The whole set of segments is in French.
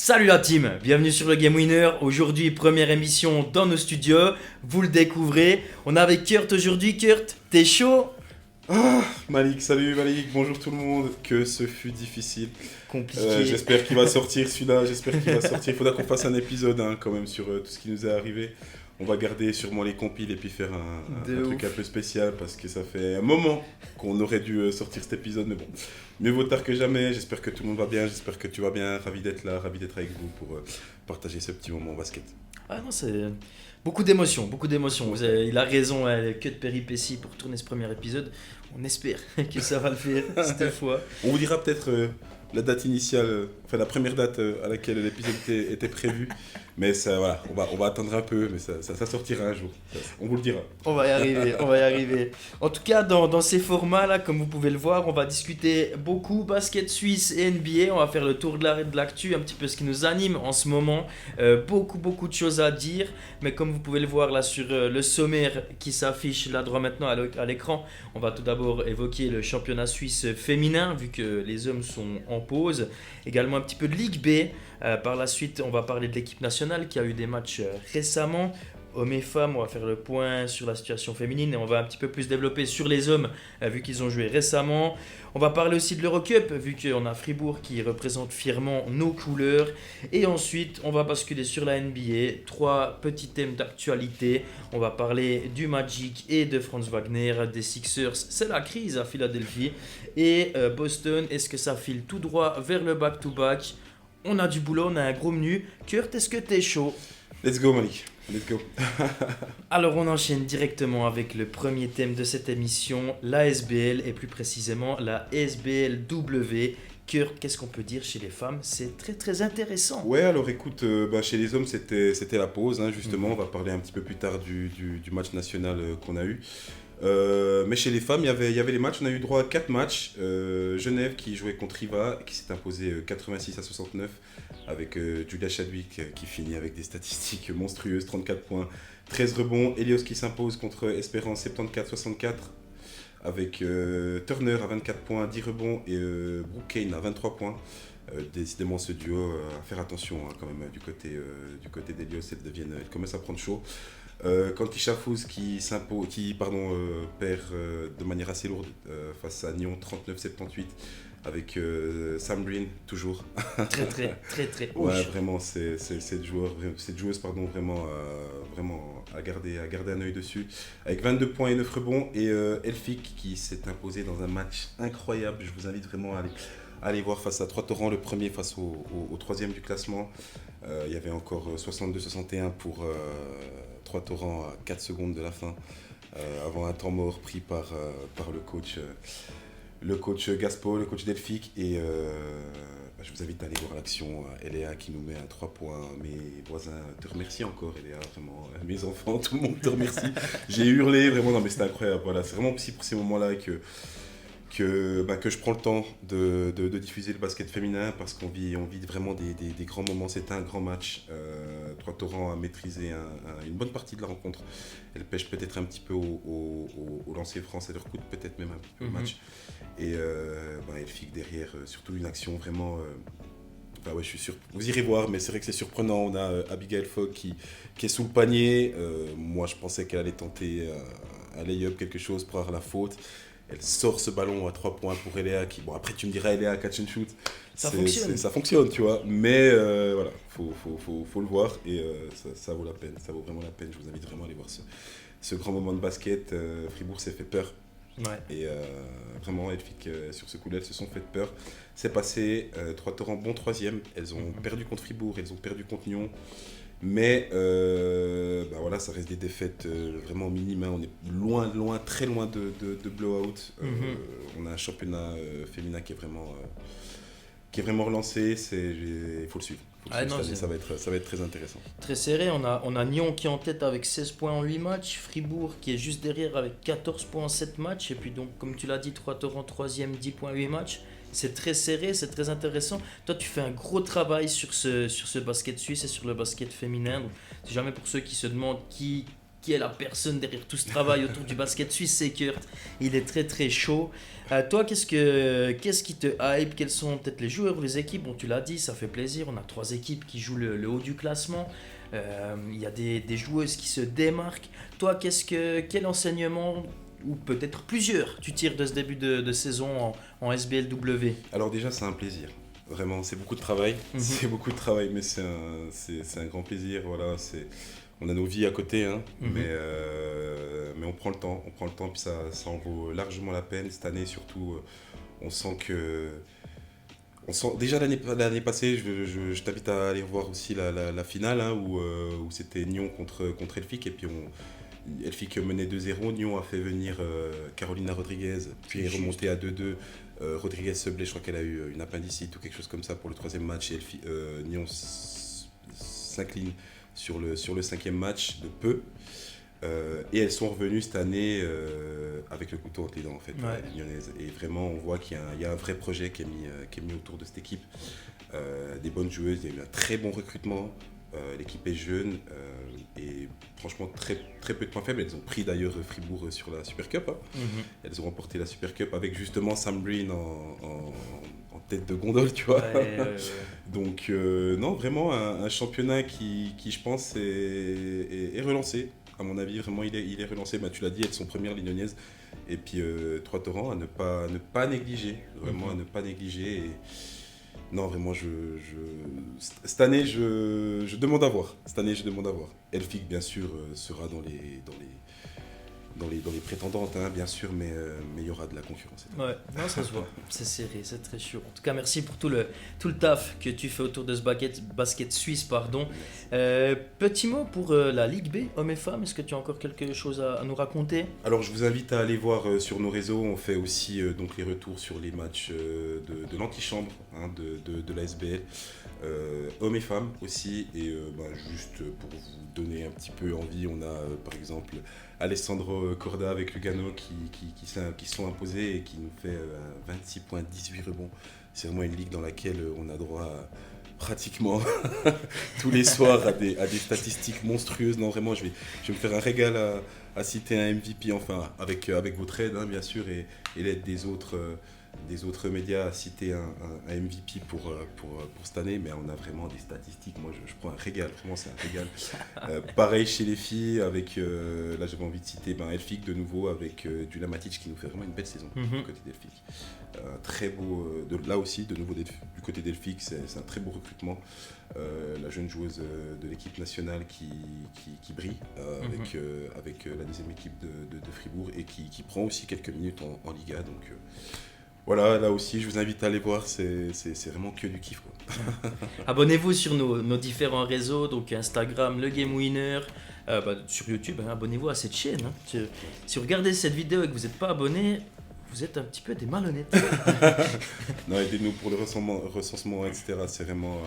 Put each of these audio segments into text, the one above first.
Salut la team, bienvenue sur le Game Winner. Aujourd'hui, première émission dans nos studios. Vous le découvrez. On est avec Kurt aujourd'hui. Kurt, t'es chaud? Malik, salut Malik, bonjour tout le monde. Que ce fut difficile. Compliqué. J'espère qu'il va sortir celui-là, j'espère qu'il va sortir. Il faudra qu'on fasse un épisode quand même sur tout ce qui nous est arrivé. On va garder sûrement les compiles et puis faire un truc un peu spécial parce que ça fait un moment qu'on aurait dû sortir cet épisode. Mais bon, mieux vaut tard que jamais. J'espère que tout le monde va bien, j'espère que tu vas bien. Ravi d'être là, ravi d'être avec vous pour partager ce petit moment basket. Ah non, c'est beaucoup d'émotions, beaucoup d'émotions. Il a raison, que de péripéties pour tourner ce premier épisode. On espère que ça va le faire cette fois. On vous dira peut-être la date initiale, enfin la première date à laquelle l'épisode était prévu. Mais ça, voilà, on va attendre un peu, mais ça sortira un jour. On vous le dira. On va y arriver, on va y arriver. En tout cas, dans ces formats-là, comme vous pouvez le voir, on va discuter beaucoup basket suisse et NBA. On va faire le tour de l'actu, un petit peu ce qui nous anime en ce moment. Beaucoup de choses à dire. Mais comme vous pouvez le voir là sur le sommaire qui s'affiche là droit maintenant à l'écran, on va tout d'abord évoquer le championnat suisse féminin, vu que les hommes sont en pause. Également un petit peu de Ligue B. Par la suite, on va parler de l'équipe nationale qui a eu des matchs récemment. Hommes et femmes, on va faire le point sur la situation féminine et on va un petit peu plus développer sur les hommes vu qu'ils ont joué récemment. On va parler aussi de l'Eurocup vu qu'on a Fribourg qui représente fièrement nos couleurs. Et ensuite, on va basculer sur la NBA. 3 petits thèmes d'actualité. On va parler du Magic et de Franz Wagner, des Sixers. C'est la crise à Philadelphie. Et Boston, est-ce que ça file tout droit vers le back-to-back? On a du boulot, on a un gros menu. Kurt, est-ce que t'es chaud? Let's go Malik, let's go. Alors on enchaîne directement avec le premier thème de cette émission, la SBL et plus précisément la SBLW. Kurt, qu'est-ce qu'on peut dire chez les femmes? C'est très intéressant. Ouais, alors écoute, chez les hommes c'était la pause, justement. On va parler un petit peu plus tard du match national qu'on a eu. Mais chez les femmes, il y avait les matchs. On a eu droit à 4 matchs. Genève qui jouait contre Riva, qui s'est imposé 86-69 avec Julia Chadwick qui finit avec des statistiques monstrueuses, 34 points, 13 rebonds. Helios qui s'impose contre Espérance 74-64 avec Turner à 24 points, 10 rebonds et Brooke Kane à 23 points. Décidément ce duo, à faire attention quand même du côté d'Helios, elle commence à prendre chaud. Kanti Chafouz qui perd de manière assez lourde face à Nyon 39-78 avec Sam Green toujours. Très Ouais, vraiment cette joueuse vraiment à garder un œil dessus avec 22 points et 9 rebonds et Elphick qui s'est imposé dans un match incroyable. Je vous invite vraiment à aller voir face à Trois-Torrents, le premier face au troisième du classement. Il y avait encore 62-61 pour Trois-Torrents à 4 secondes de la fin, avant un temps mort pris par le coach Gaspo, le coach Delphic. Et je vous invite à aller voir l'action. Eléa qui nous met à 3 points. Mes voisins te remercient encore, Eléa, vraiment. Mes enfants, tout le monde te remercie. J'ai hurlé, vraiment, non mais c'était incroyable. Voilà, c'est vraiment aussi pour ces moments-là que je prends le temps de diffuser le basket féminin parce qu'on vit vraiment des grands moments. C'était un grand match. Trois-Torrents a maîtrisé une bonne partie de la rencontre. Elle pêche peut-être un petit peu au lancer franc, elle leur coûte peut-être même un peu le match. Et Elphick derrière, surtout une action vraiment... je suis sûr, vous irez voir, mais c'est vrai que c'est surprenant. On a Abigail Fogg qui est sous le panier. Moi, je pensais qu'elle allait tenter un lay-up, quelque chose pour avoir la faute. Elle sort ce ballon à 3 points pour Eléa qui... Bon, après, tu me diras, Eléa, catch and shoot. Ça fonctionne. Ça fonctionne, tu vois. Mais voilà, faut le voir et ça vaut la peine. Ça vaut vraiment la peine. Je vous invite vraiment à aller voir ce grand moment de basket. Fribourg s'est fait peur. Ouais. Et vraiment, Elphick, sur ce coup-là, elles se sont fait peur. C'est passé. Trois-Torrents, bon troisième. Elles ont perdu contre Fribourg, elles ont perdu contre Nyon. Mais voilà, ça reste des défaites vraiment minimes. On est très loin de blowout. On a un championnat féminin qui est vraiment relancé. Il faut le suivre. Ça va être très intéressant. Très serré, on a Nyon qui est en tête avec 16 points en 8 matchs, Fribourg qui est juste derrière avec 14 points en 7 matchs, et puis donc comme tu l'as dit, Trois-Torrents 3e, 10 points en 8 matchs. C'est très serré, c'est très intéressant. Toi, tu fais un gros travail sur ce basket suisse et sur le basket féminin. Donc, si jamais pour ceux qui se demandent qui qui est la personne derrière tout ce travail autour du basket suisse, c'est Kurt. Il est très très chaud. Toi, qu'est-ce qui te hype? Quels sont peut-être les joueurs ou les équipes? Bon, tu l'as dit, ça fait plaisir. On a 3 équipes qui jouent le haut du classement. Il y a des joueuses qui se démarquent. Toi, quel enseignement, ou peut-être plusieurs, tu tires de ce début de saison en SBLW? Alors déjà, c'est un plaisir. Vraiment, c'est beaucoup de travail. C'est beaucoup de travail, mais c'est un grand plaisir. Voilà, on a nos vies à côté, hein, mais on prend le temps. Puis ça en vaut largement la peine. Cette année, surtout, on sent que... déjà l'année passée, je t'invite à aller revoir aussi la finale, hein, où c'était Nyon contre Elfic, et puis Elfic menait 2-0, Nyon a fait venir Carolina Rodriguez, puis est remonté à 2-2. Rodriguez se blesse, je crois qu'elle a eu une appendicite ou quelque chose comme ça pour le 3e match, et Nyon s'incline sur le 5e match de peu. Et elles sont revenues cette année avec le couteau entre les dents, en fait, les Lyonnaises. Et vraiment, on voit qu'il y a un vrai projet qui est mis autour de cette équipe. Des bonnes joueuses, il y a eu un très bon recrutement. L'équipe est jeune et franchement très, très peu de points faibles. Elles ont pris d'ailleurs Fribourg sur la Super Cup. Hein. Elles ont remporté la Super Cup avec justement Sam Breen en tête de gondole, tu vois. Donc non, vraiment un championnat qui je pense est relancé. À mon avis, vraiment, il est relancé. Bah, tu l'as dit, elles sont premières, les Lyonnaises. Et puis, 3 torrents à ne pas négliger. Vraiment, à ne pas négliger. Et... non, vraiment, cette année, je demande à voir. Elfic, bien sûr, sera dans les prétendantes, hein, bien sûr, mais il y aura de la concurrence. Ouais, non, ça se voit, c'est serré, c'est très chaud. En tout cas, merci pour tout le taf que tu fais autour de ce basket suisse, pardon. Petit mot pour la Ligue B, hommes et femmes, est-ce que tu as encore quelque chose à nous raconter? Alors, je vous invite à aller voir sur nos réseaux, on fait aussi donc les retours sur les matchs de l'antichambre, hein, de la SBL. Hommes et femmes aussi, et juste pour vous donner un petit peu envie, on a par exemple Alessandro Corda avec Lugano qui se sont imposés et qui nous fait 26 points, 18 rebonds. C'est vraiment une ligue dans laquelle on a droit à pratiquement tous les soirs à des statistiques monstrueuses. Non, vraiment, je vais me faire un régal à citer un MVP, enfin avec votre aide, hein, bien sûr, et l'aide des autres médias, à citer un MVP pour cette année, mais on a vraiment des statistiques. Moi, je prends un régal, vraiment, c'est un régal. Pareil chez les filles, avec, là j'avais envie de citer Elfic de nouveau, avec Dula Matic qui nous fait vraiment une belle saison du côté d'Elfic. Très beau, là aussi, de nouveau du côté d'Elfic, c'est un très beau recrutement. La jeune joueuse de l'équipe nationale qui brille avec la deuxième équipe de Fribourg et qui prend aussi quelques minutes en Liga. Donc, voilà, là aussi, je vous invite à aller voir, c'est vraiment que du kiff, quoi. Abonnez-vous sur nos différents réseaux, donc Instagram, le Game Winner, sur YouTube, hein, abonnez-vous à cette chaîne. Hein. Si vous regardez cette vidéo et que vous n'êtes pas abonné, vous êtes un petit peu des malhonnêtes. Non, aidez-nous pour le recensement, etc. C'est vraiment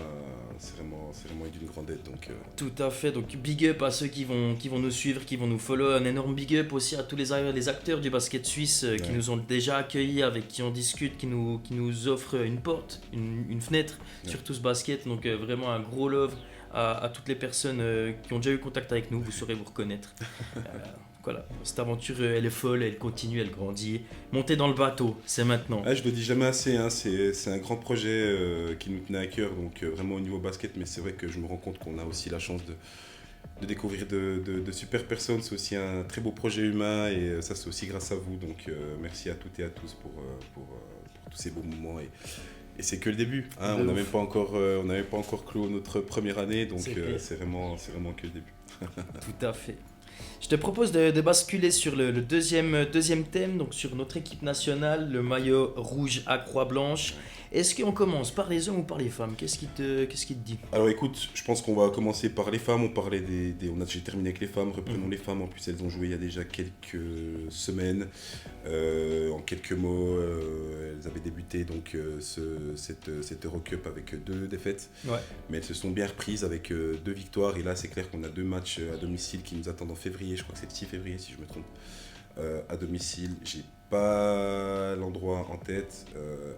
d'une grande aide. Donc, Tout à fait, donc big up à ceux qui vont nous suivre, qui vont nous follow. Un énorme big up aussi à tous les acteurs du basket suisse qui nous ont déjà accueillis, avec qui on discute, qui nous offrent une porte, une fenêtre sur tout ce basket. Donc vraiment un gros love à toutes les personnes qui ont déjà eu contact avec nous, vous saurez vous reconnaître. Voilà, cette aventure elle est folle, elle continue, elle grandit. Montez dans le bateau, c'est maintenant. Je le dis jamais assez, hein, c'est un grand projet qui nous tenait à cœur, donc vraiment au niveau basket, mais c'est vrai que je me rends compte qu'on a aussi la chance de découvrir de super personnes. C'est aussi un très beau projet humain, et ça c'est aussi grâce à vous, donc merci à toutes et à tous pour tous ces beaux moments. Et c'est que le début, hein, on n'a même pas encore clos notre première année, donc c'est vraiment que le début. Tout à fait. Je te propose de basculer sur le deuxième thème, donc sur notre équipe nationale, le maillot rouge à croix blanche. Est-ce qu'on commence par les hommes ou par les femmes? Qu'est-ce qui te dit? Alors écoute, je pense qu'on va commencer par les femmes. J'ai terminé avec les femmes, reprenons les femmes. En plus, elles ont joué il y a déjà quelques semaines. En quelques mots, elles avaient débuté donc cette Eurocup avec 2 défaites. Ouais. Mais elles se sont bien reprises avec 2 victoires. Et là, c'est clair qu'on a 2 matchs à domicile qui nous attendent en février. Je crois que c'est le 6 février si je me trompe. À domicile, j'ai pas l'endroit en tête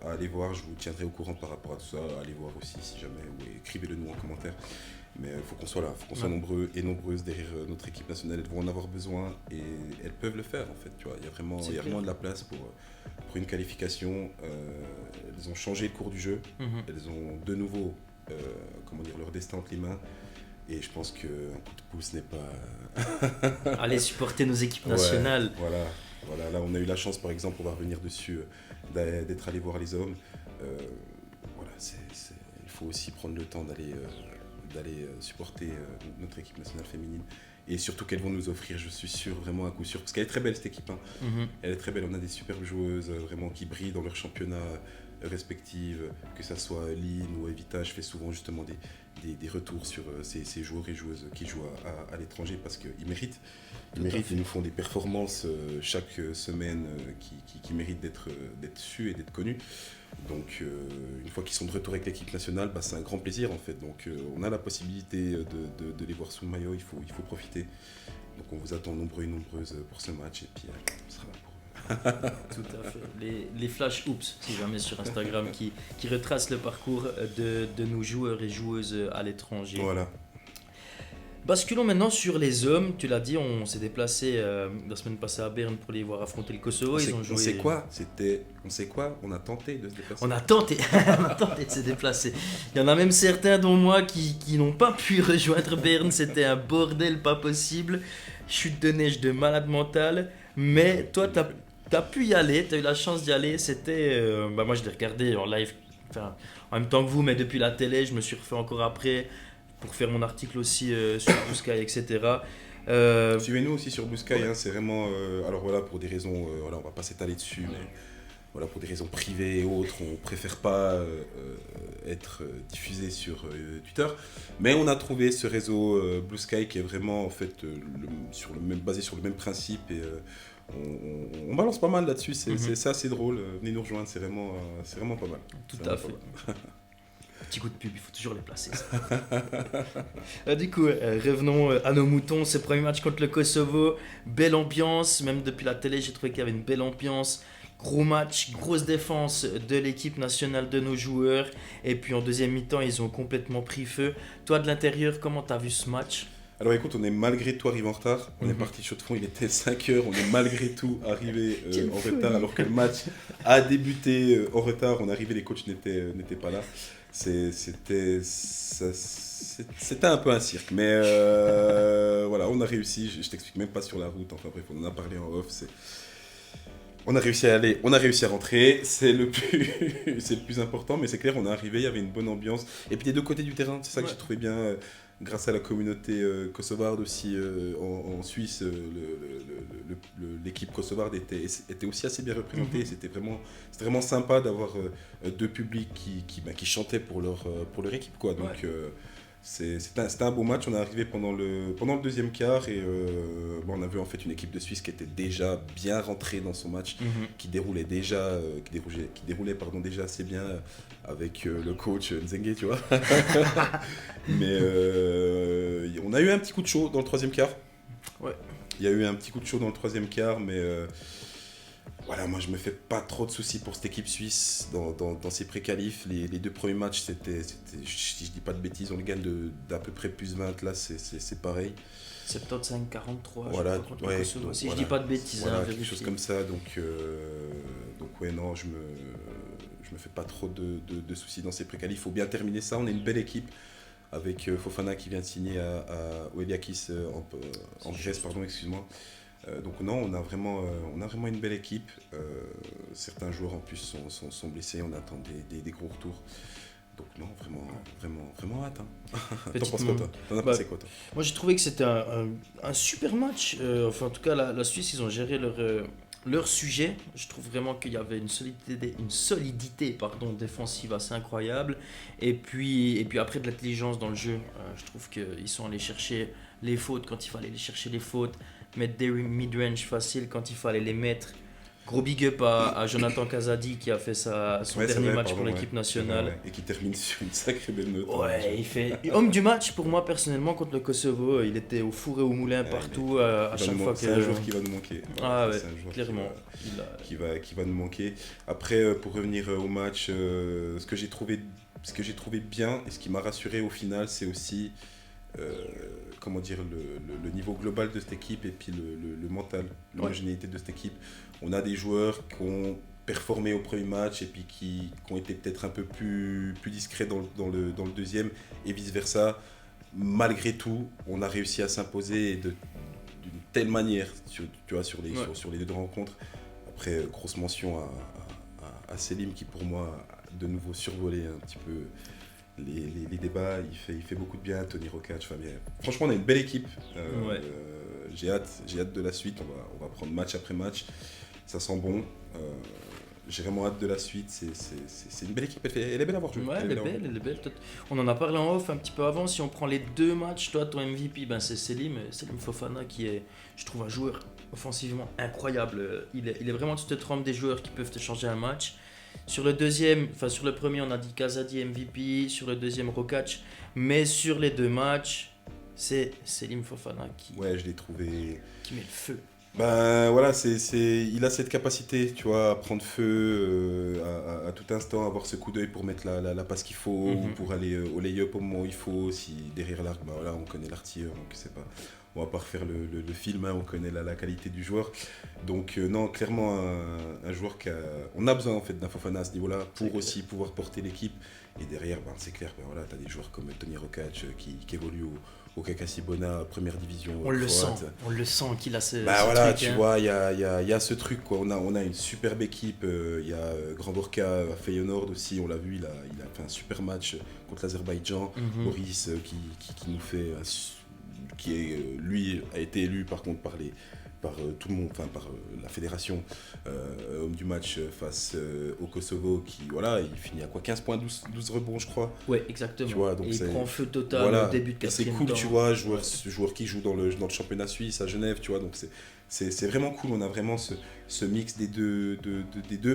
à aller voir, je vous tiendrai au courant par rapport à tout ça. Allez voir aussi si jamais, ou écrivez-le nous en commentaire. Mais il faut qu'on soit là, il faut qu'on soit nombreux et nombreuses derrière notre équipe nationale. Elles vont en avoir besoin et elles peuvent le faire en fait. Tu vois. Il y a vraiment de la place pour une qualification. Elles ont changé le cours du jeu. Elles ont de nouveau leur destin entre les mains. Et je pense qu'un coup de pouce n'est pas... Aller supporter nos équipes nationales. Ouais, voilà, là on a eu la chance par exemple, on va revenir dessus, d'être allé voir les hommes. Il faut aussi prendre le temps d'aller supporter notre équipe nationale féminine. Et surtout qu'elles vont nous offrir, je suis sûr, vraiment à coup sûr. Parce qu'elle est très belle cette équipe. Hein. Elle est très belle, on a des superbes joueuses vraiment qui brillent dans leur championnat respectifs, que ce soit Lynn ou Evita. Je fais souvent justement des retours sur ces joueurs et joueuses qui jouent à l'étranger parce qu'ils méritent. Ils nous font des performances chaque semaine qui méritent d'être sues et d'être connues. Donc une fois qu'ils sont de retour avec l'équipe nationale, c'est un grand plaisir en fait. Donc on a la possibilité de les voir sous le maillot, il faut profiter. Donc on vous attend nombreux et nombreuses pour ce match et puis on sera là pour Tout à fait. Les flash oops, si jamais sur Instagram, qui retracent le parcours de nos joueurs et joueuses à l'étranger. Voilà. Basculons maintenant sur les hommes. Tu l'as dit, on s'est déplacé la semaine passée à Berne pour les voir affronter le Kosovo. On sait quoi on a tenté de se déplacer. On a tenté de se déplacer. Il y en a même certains, dont moi, qui n'ont pas pu rejoindre Berne. C'était un bordel pas possible. Chute de neige de malade mental. Mais toi, t'as pu y aller, t'as eu la chance d'y aller. C'était, moi je l'ai regardé en live, en même temps que vous, mais depuis la télé. Je me suis refait encore après pour faire mon article aussi sur Blue Sky, etc. Suivez-nous aussi sur Blue Sky, hein, c'est vraiment, alors voilà, pour des raisons, on va pas s'étaler dessus, mais voilà, pour des raisons privées et autres, on préfère pas être diffusé sur Twitter, mais on a trouvé ce réseau Blue Sky qui est vraiment en fait basé sur le même principe et on balance pas mal là-dessus, c'est assez drôle, venez nous rejoindre, c'est vraiment pas mal. Tout à fait. Petit coup de pub, il faut toujours les placer. Du coup, revenons à nos moutons. Ce premier match contre le Kosovo, belle ambiance. Même depuis la télé, j'ai trouvé qu'il y avait une belle ambiance. Gros match, grosse défense de l'équipe nationale de nos joueurs. Et puis en deuxième mi-temps, ils ont complètement pris feu. Toi, de l'intérieur, comment tu as vu ce match ? Alors écoute, on est malgré tout arrivé en retard. On est parti chaud de fond, il était 5h. On est malgré tout arrivé en retard alors que le match a débuté en retard. On est arrivé, les coachs n'étaient pas là. C'était un peu un cirque, mais voilà, on a réussi. Je t'explique même pas sur la route. Enfin bref, on en a parlé en off. On a réussi à aller, on a réussi à rentrer. C'est le plus important, mais c'est clair, on est arrivé. Il y avait une bonne ambiance. Et puis des deux côtés du terrain, c'est ça que j'ai trouvé bien. Grâce à la communauté kosovarde aussi en Suisse, l'équipe kosovarde était aussi assez bien représentée. C'était vraiment sympa d'avoir deux publics qui chantaient pour leur équipe, quoi. Donc c'était un beau match. On est arrivé pendant le deuxième quart et on a vu en fait une équipe de Suisse qui était déjà bien rentrée dans son match, qui déroulait déjà assez bien avec le coach Nzengue, tu vois. Mais on a eu un petit coup de chaud dans le troisième quart. Ouais. Il y a eu un petit coup de chaud dans le troisième quart, mais voilà, moi je me fais pas trop de soucis pour cette équipe suisse dans ces pré-qualifs. Les deux premiers matchs, c'était, si je dis pas de bêtises, on les gagne d'à peu près plus 20, là c'est pareil. 75-43, voilà, si je dis pas de bêtises. Voilà, quelque chose comme ça, donc ouais, non, je me fais pas trop de soucis dans ces pré-qualifs. Il faut bien terminer ça, on est une belle équipe. Avec Fofana qui vient de signer à Oeliakis en Grèce, excuse-moi. Donc non, on a vraiment une belle équipe. Certains joueurs en plus sont blessés, on attend des gros retours. Donc non, vraiment hâte. Hein. T'en penses quoi toi ? T'en as pensé quoi toi ? Moi j'ai trouvé que c'était un super match. Enfin en tout cas la Suisse, ils ont géré leur sujet. Je trouve vraiment qu'il y avait une solidité défensive assez incroyable. Et puis après de l'intelligence dans le jeu. Je trouve qu'ils sont allés chercher les fautes quand il fallait aller chercher les fautes. Mettre des mid-range faciles quand il fallait les mettre. Gros big up à Jonathan Kazadi qui a fait son dernier match pour l'équipe nationale. Ouais. Et qui termine sur une sacrée belle note. Ouais, il fait homme du match pour moi personnellement contre le Kosovo. Il était au four et au moulin partout à chaque fois. C'est un joueur qui va nous manquer. Ah ouais, clairement. Qui va nous manquer. Après, pour revenir au match, ce que j'ai trouvé bien et ce qui m'a rassuré au final, c'est aussi comment dire, le niveau global de cette équipe et puis le mental, l'homogénéité de cette équipe. On a des joueurs qui ont performé au premier match et puis qui ont été peut-être un peu plus discrets dans le deuxième et vice-versa. Malgré tout, on a réussi à s'imposer d'une telle manière sur les deux rencontres. Après, grosse mention à Selim qui pour moi a de nouveau survolé un petit peu les débats, il fait beaucoup de bien, Tony Rocac, Fabien. Franchement, on a une belle équipe. J'ai hâte de la suite. On va prendre match après match. Ça sent bon. J'ai vraiment hâte de la suite. C'est une belle équipe. Elle est belle à voir jouer. Ouais, elle est belle. On en a parlé en off un petit peu avant. Si on prend les 2 matchs, toi, ton MVP, c'est Selim Fofana qui est, je trouve, un joueur offensivement incroyable. Il est vraiment toute cette trempe des joueurs qui peuvent te changer un match. Sur le premier, on a dit Kazadi MVP, sur le deuxième, Rocac, mais sur les 2 matchs, c'est Selim Fofana Ouais, je l'ai trouvé. Qui met le feu. Ben voilà, il a cette capacité, tu vois, à prendre feu à tout instant, avoir ce coup d'œil pour mettre la passe qu'il faut, ou pour aller au lay-up au moment où il faut. Si derrière l'arc, ben voilà, on connaît l'artilleur, donc c'est pas. On va pas refaire le film, hein, on connaît la qualité du joueur. Donc non, clairement un joueur on a besoin en fait d'un Fofana à ce niveau-là pour aussi pouvoir porter l'équipe. Et derrière, c'est clair, voilà, tu as des joueurs comme Tony Rocac qui évoluent au KK Sibona, première division. On le sent qu'il a ce voilà, truc. Tu vois, il y a ce truc, quoi. On a une superbe équipe. Il y a Grand Borka à Feyenoord aussi, on l'a vu, il a fait un super match contre l'Azerbaïdjan. Boris qui nous fait. Lui a été élu par contre par tout le monde, enfin par la fédération, homme du match face au Kosovo, qui voilà, il finit à quoi, 15 points, 12 rebonds je crois. Ouais, exactement. Tu vois, donc et il prend feu total au début de quatrième temps. C'est cool, temps. tu vois, joueur qui joue dans le championnat suisse à Genève, tu vois, donc c'est vraiment cool. On a vraiment ce mix des deux,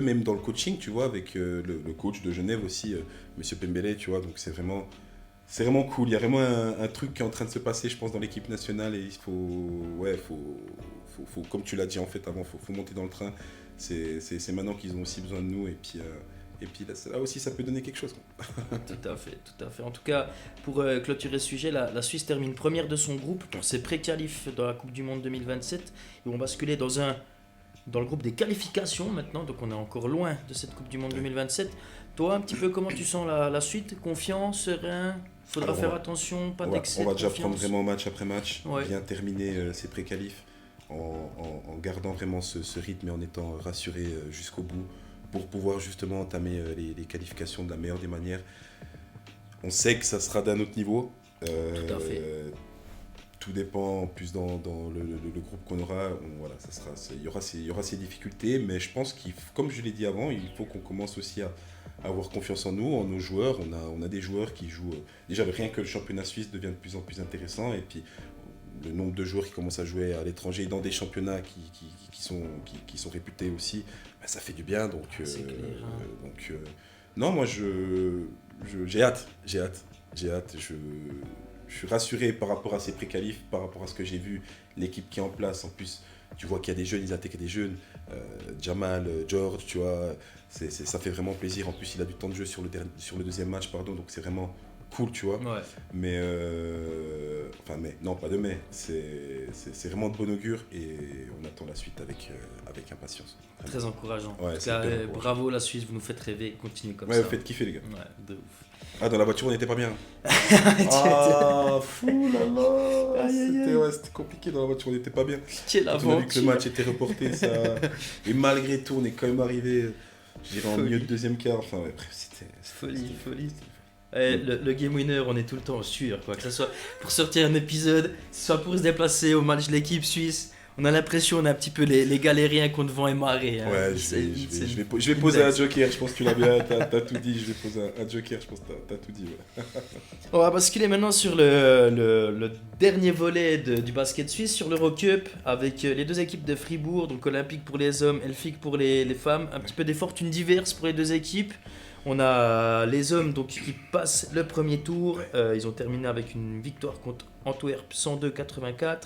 même dans le coaching, tu vois, avec le coach de Genève aussi, Monsieur Pembele, tu vois, donc c'est vraiment cool. Il y a vraiment un truc qui est en train de se passer, je pense, dans l'équipe nationale, et il faut, comme tu l'as dit en fait avant, faut monter dans le train. C'est maintenant qu'ils ont aussi besoin de nous, et puis là aussi ça peut donner quelque chose, quoi. Tout à fait. En tout cas, pour clôturer ce sujet, la Suisse termine première de son groupe pour ses pré-qualifs dans la Coupe du Monde 2027. Ils vont basculer dans le groupe des qualifications maintenant, donc on est encore loin de cette Coupe du Monde 2027. Toi, un petit peu, comment tu sens la suite? Confiant, serein? Faudra faire attention, pas d'excès. On va déjà confiance. prendre vraiment match après match, Ouais. bien terminer ces pré-qualifs en gardant vraiment ce rythme et en étant rassuré jusqu'au bout pour pouvoir justement entamer les qualifications de la meilleure des manières. On sait que ça sera d'un autre niveau. Tout à fait. Tout dépend en plus dans le groupe qu'on aura. Il y aura ces difficultés, mais je pense comme je l'ai dit avant, il faut qu'on commence aussi à avoir confiance en nous, en nos joueurs. On a des joueurs qui jouent. Déjà, rien que le championnat suisse devient de plus en plus intéressant, et puis le nombre de joueurs qui commencent à jouer à l'étranger dans des championnats qui sont réputés aussi, ça fait du bien. Donc, c'est clair, non, moi j'ai hâte. Je suis rassuré par rapport à ces pré-qualifs, par rapport à ce que j'ai vu, l'équipe qui est en place. En plus, tu vois qu'il y a des jeunes, ils attaquent des jeunes. Jamal, George, tu vois, ça fait vraiment plaisir. En plus, il a du temps de jeu sur le deuxième match, donc c'est vraiment cool, tu vois. Ouais. Mais, non, pas de mais. C'est vraiment de bon augure, et on attend la suite avec impatience. Très encourageant. Ouais, en tout cas, bravo la Suisse, vous nous faites rêver, continuez comme ça. Ouais, vous faites kiffer, les gars. Ouais, de ouf. Ah, dans la voiture, on n'était pas bien. Ah, fou là là. C'était compliqué dans la voiture, on n'était pas bien. Quelle Quand on a vu que le match était reporté, ça. Et malgré tout, on est quand même arrivé, je dirais, en milieu de deuxième quart. Enfin, ouais, bref, c'était folie. Le game winner, on est tout le temps sûr, quoi. Que ce soit pour sortir un épisode, soit pour se déplacer au match de l'équipe suisse. On a l'impression, on a un petit peu les galériens qu'on devant émarrer. Hein. Ouais, je vais poser un joker, je pense que tu l'as bien, t'as tout dit. Je vais poser un joker, je pense que t'as tout dit. Ouais. On va basculer maintenant sur le dernier volet du basket suisse, sur l'Eurocup, avec les deux équipes de Fribourg, donc Olympique pour les hommes, Elfic pour les femmes. Un petit peu des fortunes diverses pour les deux équipes. On a les hommes donc, qui passent le premier tour. Ils ont terminé avec une victoire contre Antwerp 102-84.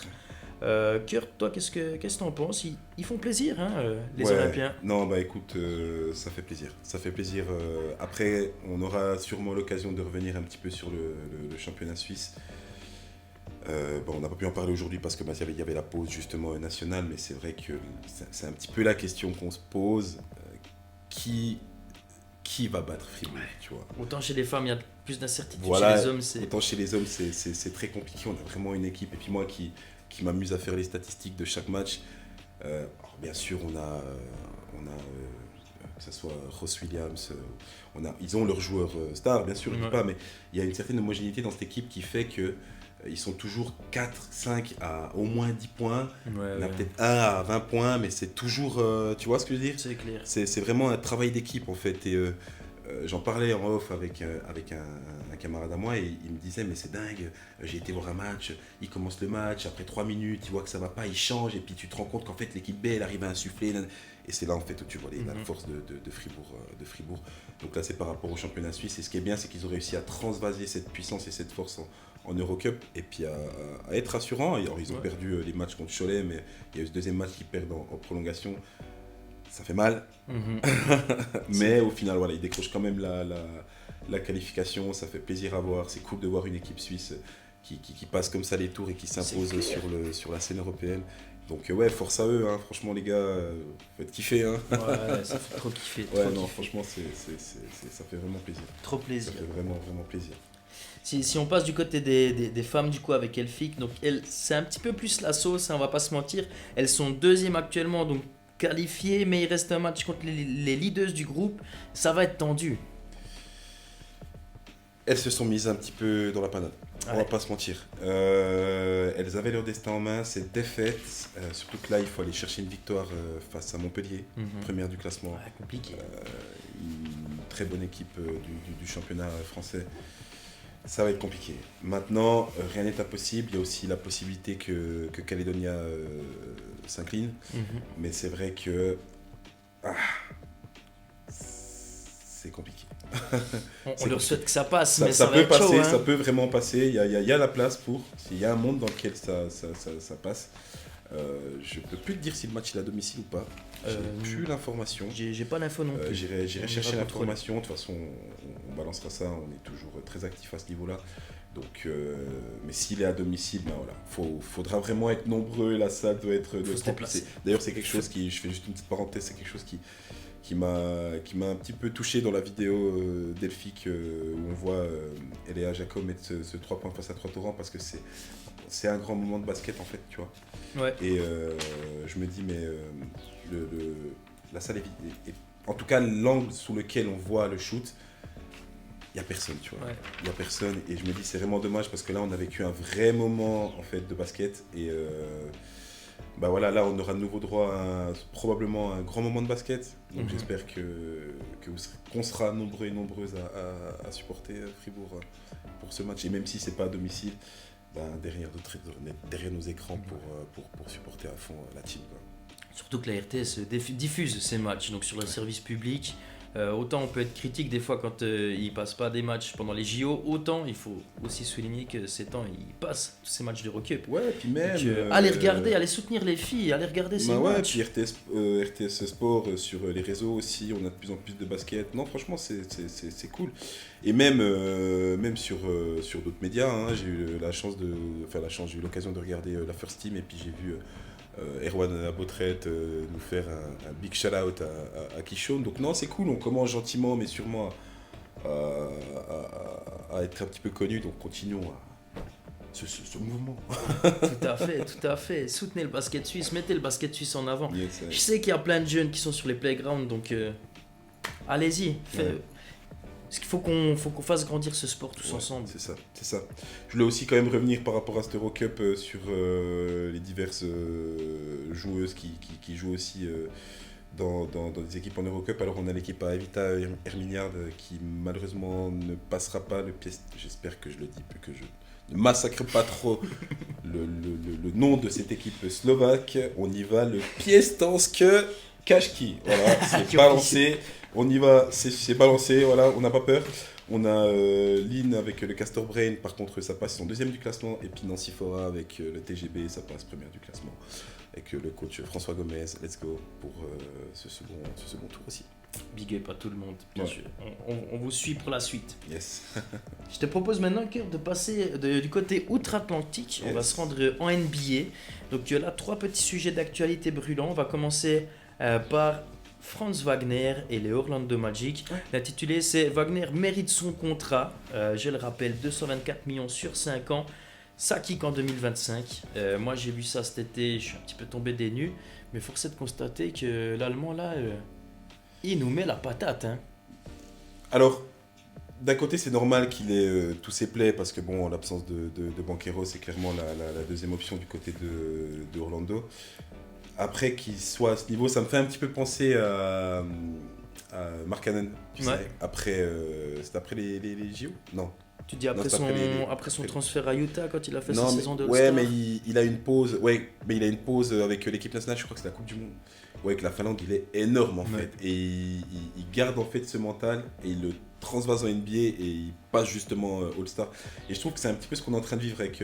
Kurt, toi, qu'est-ce que t'en penses? Ils font plaisir, hein, les Olympiens. Non, bah écoute, ça fait plaisir. Ça fait plaisir. Après, on aura sûrement l'occasion de revenir un petit peu sur le championnat suisse. On n'a pas pu en parler aujourd'hui parce que il y avait la pause justement nationale, mais c'est vrai que c'est un petit peu la question qu'on se pose. Qui va battre Fribourg, tu vois. Autant chez les femmes, il y a plus d'incertitude. Voilà, chez les hommes, c'est... autant chez les hommes, c'est très compliqué. On a vraiment une équipe. Et puis moi qui m'amuse à faire les statistiques de chaque match. Alors bien sûr, on a que ce soit Ross Williams, ils ont leurs joueurs stars, bien sûr, je ne dis pas, mais il y a une certaine homogénéité dans cette équipe qui fait que ils sont toujours 4, 5 à au moins 10 points. Il y en a peut-être 1 à 20 points, mais c'est toujours, tu vois ce que je veux dire ? C'est clair. C'est vraiment un travail d'équipe en fait. Et j'en parlais en off avec un camarade à moi et il me disait mais c'est dingue, j'ai été voir un match, il commence le match, après 3 minutes, tu vois que ça va pas, il change et puis tu te rends compte qu'en fait l'équipe B elle arrive à insuffler. Et c'est là en fait où tu vois la force de Fribourg. Donc là c'est par rapport au championnat suisse et ce qui est bien c'est qu'ils ont réussi à transvaser cette puissance et cette force en Eurocup et puis à être rassurant. Alors, ils ont perdu les matchs contre Cholet, mais il y a eu ce deuxième match qu'ils perdent en prolongation. Ça fait mal, mais au final, voilà, ils décrochent quand même la qualification. Ça fait plaisir à voir. C'est cool de voir une équipe suisse qui passe comme ça les tours et qui s'impose sur la scène européenne. Donc ouais, force à eux, hein. Franchement les gars, faites kiffer. Hein. Ouais, ça fait trop kiffer. Franchement, ça fait vraiment plaisir. Trop plaisir. Ça fait vraiment, vraiment plaisir. Si on passe du côté des femmes du coup avec Elfic, donc c'est un petit peu plus la sauce, hein, on va pas se mentir. Elles sont deuxième actuellement, donc qualifiées, mais il reste un match contre les leaders du groupe. Ça va être tendu. Elles se sont mises un petit peu dans la panade. On va pas se mentir. Elles avaient leur destin en main, c'est défaite. Surtout que là, il faut aller chercher une victoire face à Montpellier, première du classement. Ouais, compliqué. Une très bonne équipe du championnat français. Ça va être compliqué. Maintenant, rien n'est impossible. Il y a aussi la possibilité que Caledonia s'incline. Mais c'est vrai que c'est compliqué. On leur souhaite que ça passe, mais ça peut va être passer, chaud, hein. ça peut vraiment passer. Il y a la place pour. S'il y a un monde dans lequel ça passe. Je peux plus te dire si le match est à domicile ou pas. J'ai plus l'information. J'ai pas l'info non plus. J'irai chercher l'information. De toute façon, on balancera ça. On est toujours très actif à ce niveau-là. Donc, mais s'il est à domicile, ben voilà, faudra vraiment être nombreux. La salle doit être remplie. D'ailleurs, c'est quelque chose je fais juste une petite parenthèse, c'est quelque chose qui m'a un petit peu touché dans la vidéo d'Elfic où on voit Eléa Jacob mettre ce 3 points face à 3 torrents parce que c'est un grand moment de basket en fait, tu vois. Ouais. Et je me dis mais la salle est vide. Et en tout cas l'angle sous lequel on voit le shoot, il n'y a personne, tu vois. Il n'y a personne et je me dis c'est vraiment dommage parce que là on a vécu un vrai moment en fait de basket et bah voilà, là on aura de nouveau droit à probablement un grand moment de basket. Donc j'espère qu'on sera nombreux et nombreuses à supporter Fribourg pour ce match. Et même si c'est pas à domicile, derrière nos écrans pour supporter à fond la team, quoi. Surtout que la RTS diffuse ces matchs donc sur le service public. Autant on peut être critique des fois quand ils passent pas des matchs pendant les JO, autant il faut aussi souligner que ces temps ils passent tous ces matchs de Eurocup. Ouais, puis même allez regarder, allez soutenir les filles, allez regarder ces matchs. Puis RTS Sport sur les réseaux aussi, on a de plus en plus de basket. Non, franchement c'est cool. Et même sur d'autres médias, hein, j'ai eu j'ai eu l'occasion de regarder la First Team et puis j'ai vu Erwan Abotrette nous faire un big shout out à Kishon. Donc non, c'est cool, on commence gentiment mais sûrement à être un petit peu connu, donc continuons ce mouvement. Tout à fait. Soutenez le basket suisse, mettez le basket suisse en avant. Je sais qu'il y a plein de jeunes qui sont sur les playgrounds, donc allez-y. Parce qu'il faut qu'on fasse grandir ce sport tous ensemble. C'est ça. Je voulais aussi quand même revenir par rapport à cette Eurocup sur les diverses joueuses qui jouent aussi dans des équipes en Eurocup. Alors on a l'équipe à Evita Herminiard qui malheureusement ne passera pas le pied. J'espère que je le dis, que je ne massacre pas trop le nom de cette équipe slovaque. On y va, le Piesztansk Kashki. Voilà, c'est balancé. On y va, c'est balancé, voilà, on n'a pas peur. On a Lynn avec le Castor Brain, par contre ça passe, ils sont deuxième du classement. Et puis Nancy Fora avec le TGB, ça passe première du classement. Avec le coach François Gomez, let's go pour ce second tour aussi. Big up à tout le monde, bien sûr. On vous suit pour la suite. Yes. Je te propose maintenant, Kurt, de passer du côté outre-Atlantique. On va se rendre en NBA. Donc là, 3 petits sujets d'actualité brûlants. On va commencer par Franz Wagner et les Orlando Magic. L'intitulé, c'est Wagner mérite son contrat. Je le rappelle, 224 millions sur 5 ans. Ça kick en 2025. Moi, j'ai vu ça cet été. Je suis un petit peu tombé des nues. Mais force est de constater que l'Allemand, là, il nous met la patate. Hein. Alors, d'un côté, c'est normal qu'il ait tous ses plaies parce que, bon, en l'absence de Banchero, c'est clairement la deuxième option du côté de Orlando. Après, qu'il soit à ce niveau, ça me fait un petit peu penser à Mark Cannon, tu sais. Après, c'était après les JO ? Non. Tu dis après, après son transfert à Utah quand il a fait sa saison de All-Star. Ouais, mais il a une pause. Ouais, mais il a une pause avec l'équipe nationale. Je crois que c'est la Coupe du Monde. Ouais, avec la Finlande, il est énorme en fait. Et il garde en fait ce mental et il le transvase en NBA et il passe justement All-Star. Et je trouve que c'est un petit peu ce qu'on est en train de vivre avec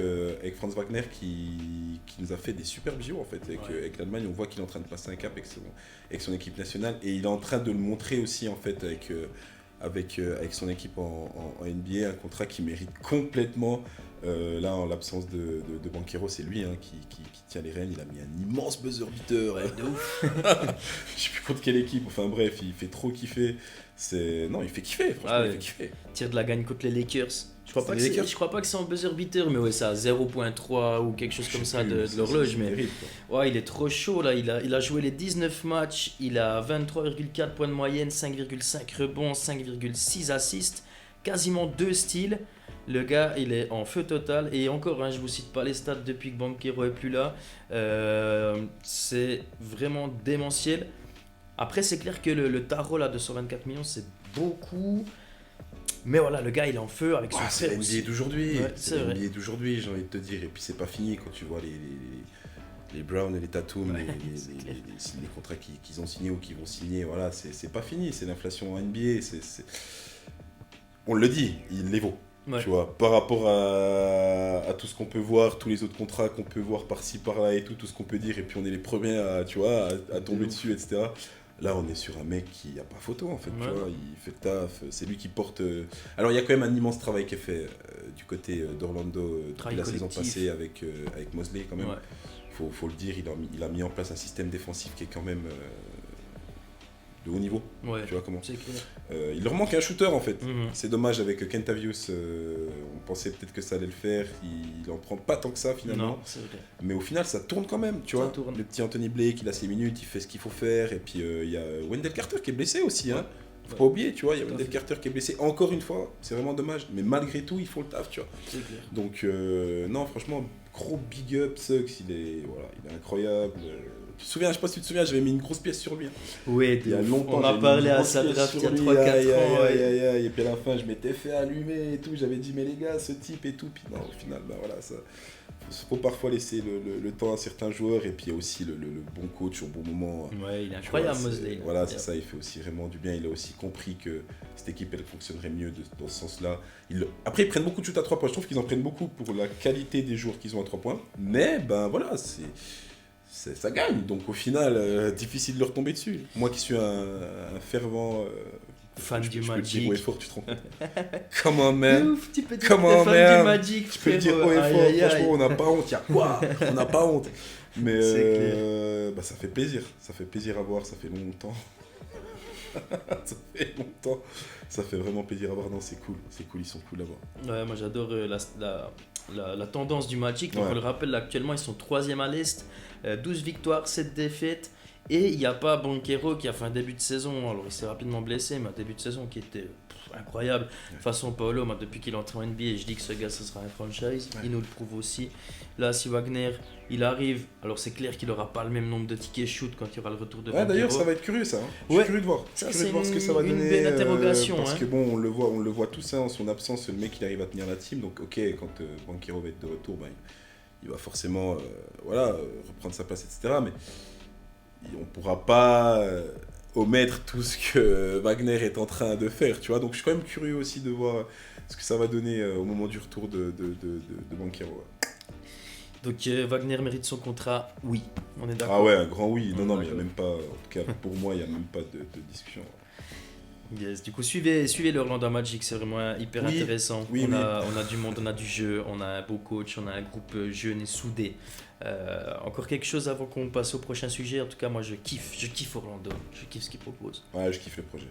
Franz Wagner qui nous a fait des superbes JO en fait. Avec l'Allemagne, on voit qu'il est en train de passer un cap avec son équipe nationale et il est en train de le montrer aussi en fait avec son équipe en NBA, un contrat qui mérite complètement. Là, en l'absence de Banchero, c'est lui qui tient les rênes. Il a mis un immense buzzer beater. Ouais, de ouf. Je sais plus contre quelle équipe. Enfin bref, il fait trop kiffer. Non, il fait kiffer. Franchement, il fait kiffer. Tire de la gagne contre les Lakers. Je crois pas que c'est en buzzer beater, mais ouais, c'est à 0.3 ou quelque chose comme ça de l'horloge. Mais ouais, il est trop chaud là. Il a joué les 19 matchs. Il a 23,4 points de moyenne, 5,5 rebonds, 5,6 assists, quasiment 2 steals. Le gars, il est en feu total. Et encore, je vous cite pas les stats depuis que Banchero est plus là. C'est vraiment démentiel. Après, c'est clair que le tarot là, de 124 millions, c'est beaucoup. Mais voilà, le gars, il est en feu avec son frère. C'est l'NBA d'aujourd'hui. Ouais, c'est l'NBA d'aujourd'hui, j'ai envie de te dire. Et puis, c'est pas fini quand tu vois les Brown et les Tatum, les contrats qu'ils ont signés ou qu'ils vont signer. Voilà, c'est pas fini. C'est l'inflation en NBA. On le dit, il les vaut. Ouais. Tu vois, par rapport à tout ce qu'on peut voir, tous les autres contrats qu'on peut voir par-ci, par-là et tout ce qu'on peut dire, et puis on est les premiers à tomber dessus, etc. Là, on est sur un mec qui n'a pas photo, en fait, tu vois, il fait le taf, c'est lui qui porte... Alors, il y a quand même un immense travail qui est fait du côté d'Orlando depuis la saison passée avec Mosley, quand même. Ouais. Faut le dire, il a mis en place un système défensif qui est quand même... de haut niveau, tu vois comment. Il leur manque un shooter en fait. C'est dommage avec Kentavius, on pensait peut-être que ça allait le faire, il en prend pas tant que ça finalement. Non, c'est vrai. Mais au final ça tourne quand même, tu vois. Le petit Anthony Blake, il a ses minutes, il fait ce qu'il faut faire, et puis il y a Wendell Carter qui est blessé aussi, hein. Faut pas oublier, tu vois, il y a Wendell Carter qui est blessé encore une fois, c'est vraiment dommage, mais malgré tout, ils font le taf, tu vois. C'est clair. Donc non, franchement, gros big up, Suggs, il est incroyable. Je sais pas si tu te souviens, j'avais mis une grosse pièce sur lui. Oui, il y a longtemps. On a parlé à sa draft il y a 3-4 ans. Et puis à la fin, je m'étais fait allumer et tout. J'avais dit, mais les gars, ce type et tout. Puis non, au final, voilà, ça. Faut parfois laisser le temps à certains joueurs. Et puis il y a aussi le bon coach au bon moment. Ouais, il est incroyable, Mosley. Voilà, c'est ça, il fait aussi vraiment du bien. Il a aussi compris que cette équipe, elle fonctionnerait mieux dans ce sens-là. Après, ils prennent beaucoup de shoots à 3 points. Je trouve qu'ils en prennent beaucoup pour la qualité des joueurs qu'ils ont à 3 points. Mais, voilà, ça gagne, donc au final, difficile de leur tomber dessus. Moi qui suis un fervent fan du Magic. Je peux te dire haut et fort, tu te rends compte. Come on, man. Ouf, tu peux dire fan du Magic. Tu peux le dire haut et fort, franchement, on n'a pas honte. Y'a quoi? On n'a pas honte. Mais ça fait plaisir. Ça fait plaisir à voir, ça fait longtemps. Ça fait longtemps. Ça fait vraiment plaisir à voir. Non, c'est cool, ils sont cool à voir. Ouais, moi j'adore la tendance du Magic. Donc on le rappelle, actuellement ils sont 3e à l'Est, 12 victoires, 7 défaites. Et il n'y a pas Banchero qui a fait un début de saison, alors il s'est rapidement blessé, mais un début de saison qui était incroyable. De toute façon, Paolo, depuis qu'il est entré en NBA, je dis que ce gars, ce sera un franchise. Il nous le prouve aussi. Là, si Wagner, il arrive, alors c'est clair qu'il n'aura pas le même nombre de tickets shoot quand il y aura le retour de Banchero. D'ailleurs, ça va être curieux, ça. Je suis curieux de voir. Ça, c'est ce que ça va donner. Une belle interrogation. Parce que bon, on le voit tout ça en son absence. Le mec, il arrive à tenir la team. Donc, ok, quand Banchero va être de retour, il va forcément reprendre sa place, etc. Mais on ne pourra pas omettre tout ce que Wagner est en train de faire, tu vois. Donc je suis quand même curieux aussi de voir ce que ça va donner au moment du retour de Banchero. Donc Wagner mérite son contrat, oui, on est d'accord. Ah ouais, un grand oui. Non, mais il n'y a même pas, en tout cas pour moi, il n'y a même pas de discussion. Yes. Du coup, suivez l'Orlando Magic, c'est vraiment hyper Oui, intéressant. oui, oui. On a du monde, on a du jeu, on a un beau coach, on a un groupe jeune et soudé. Encore quelque chose avant qu'on passe au prochain sujet. En tout cas, moi je kiffe Orlando, je kiffe ce qu'ils proposent. Ouais, je kiffe le projet.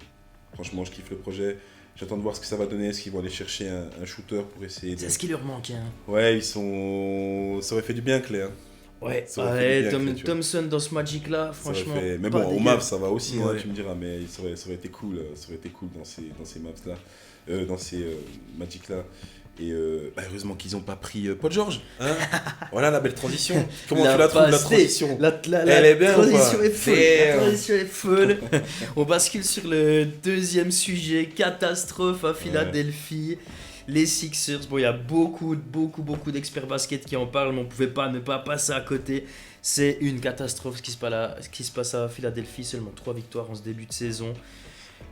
Franchement, je kiffe le projet. J'attends de voir ce que ça va donner. Est-ce qu'ils vont aller chercher un shooter pour essayer de. C'est ce qui leur manque. Hein. Ouais, ils sont. Ça aurait fait du bien, Clay. Hein. Ouais, Ça aurait fait du bien, Clay, tu vois. Thompson dans ce Magic-là, Ça aurait franchement. fait- Mais pas bon, au dégueu. Mavs, ça va aussi, hein, Ouais. tu me diras. Mais ça aurait été cool. Ça aurait été cool dans ces Mavs-là. Dans ces Magic-là. Et heureusement qu'ils n'ont pas pris Paul George. Hein. Voilà la belle transition. Comment tu la trouves, la transition? Elle est bien ou transition pas? est folle. Damn. La transition est folle. On bascule sur le deuxième sujet, catastrophe à Philadelphie. Les Sixers, bon, il y a beaucoup d'experts basket qui en parlent, mais on ne pouvait pas ne pas passer à côté. C'est une catastrophe ce qui se passe à Philadelphie, seulement 3 victoires en ce début de saison.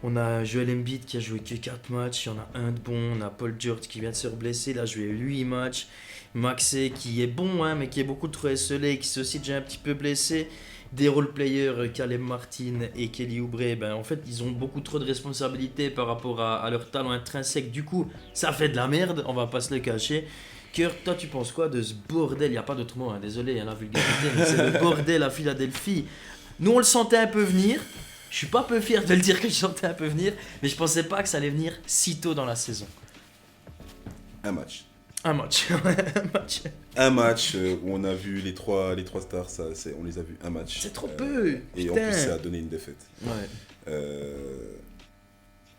On a Joel Embiid qui a joué que 4 matchs, il y en a un de bon, on a Paul George qui vient de se reblesser, il a joué 8 matchs. Maxey qui est bon, hein, mais qui est beaucoup trop esselé, qui s'est aussi déjà un petit peu blessé. Des role-players, Caleb Martin et Kelly Oubre, ben, en fait, ils ont beaucoup trop de responsabilités par rapport à leur talent intrinsèque. Du coup, ça fait de la merde, on va pas se le cacher. Kurt, toi, tu penses quoi de ce bordel? Il n'y a pas d'autre mot, hein, désolé, hein, la vulgarité, mais c'est le bordel à Philadelphie. Nous, on le sentait un peu venir. Je suis pas peu fier de le dire que je sentais un peu venir, mais je pensais pas que ça allait venir si tôt dans la saison. Un match. Un match. Un match. Un match où on a vu les trois stars, on les a vus un match. C'est trop peu. Et en Putain. plus, ça a donné une défaite. Ouais.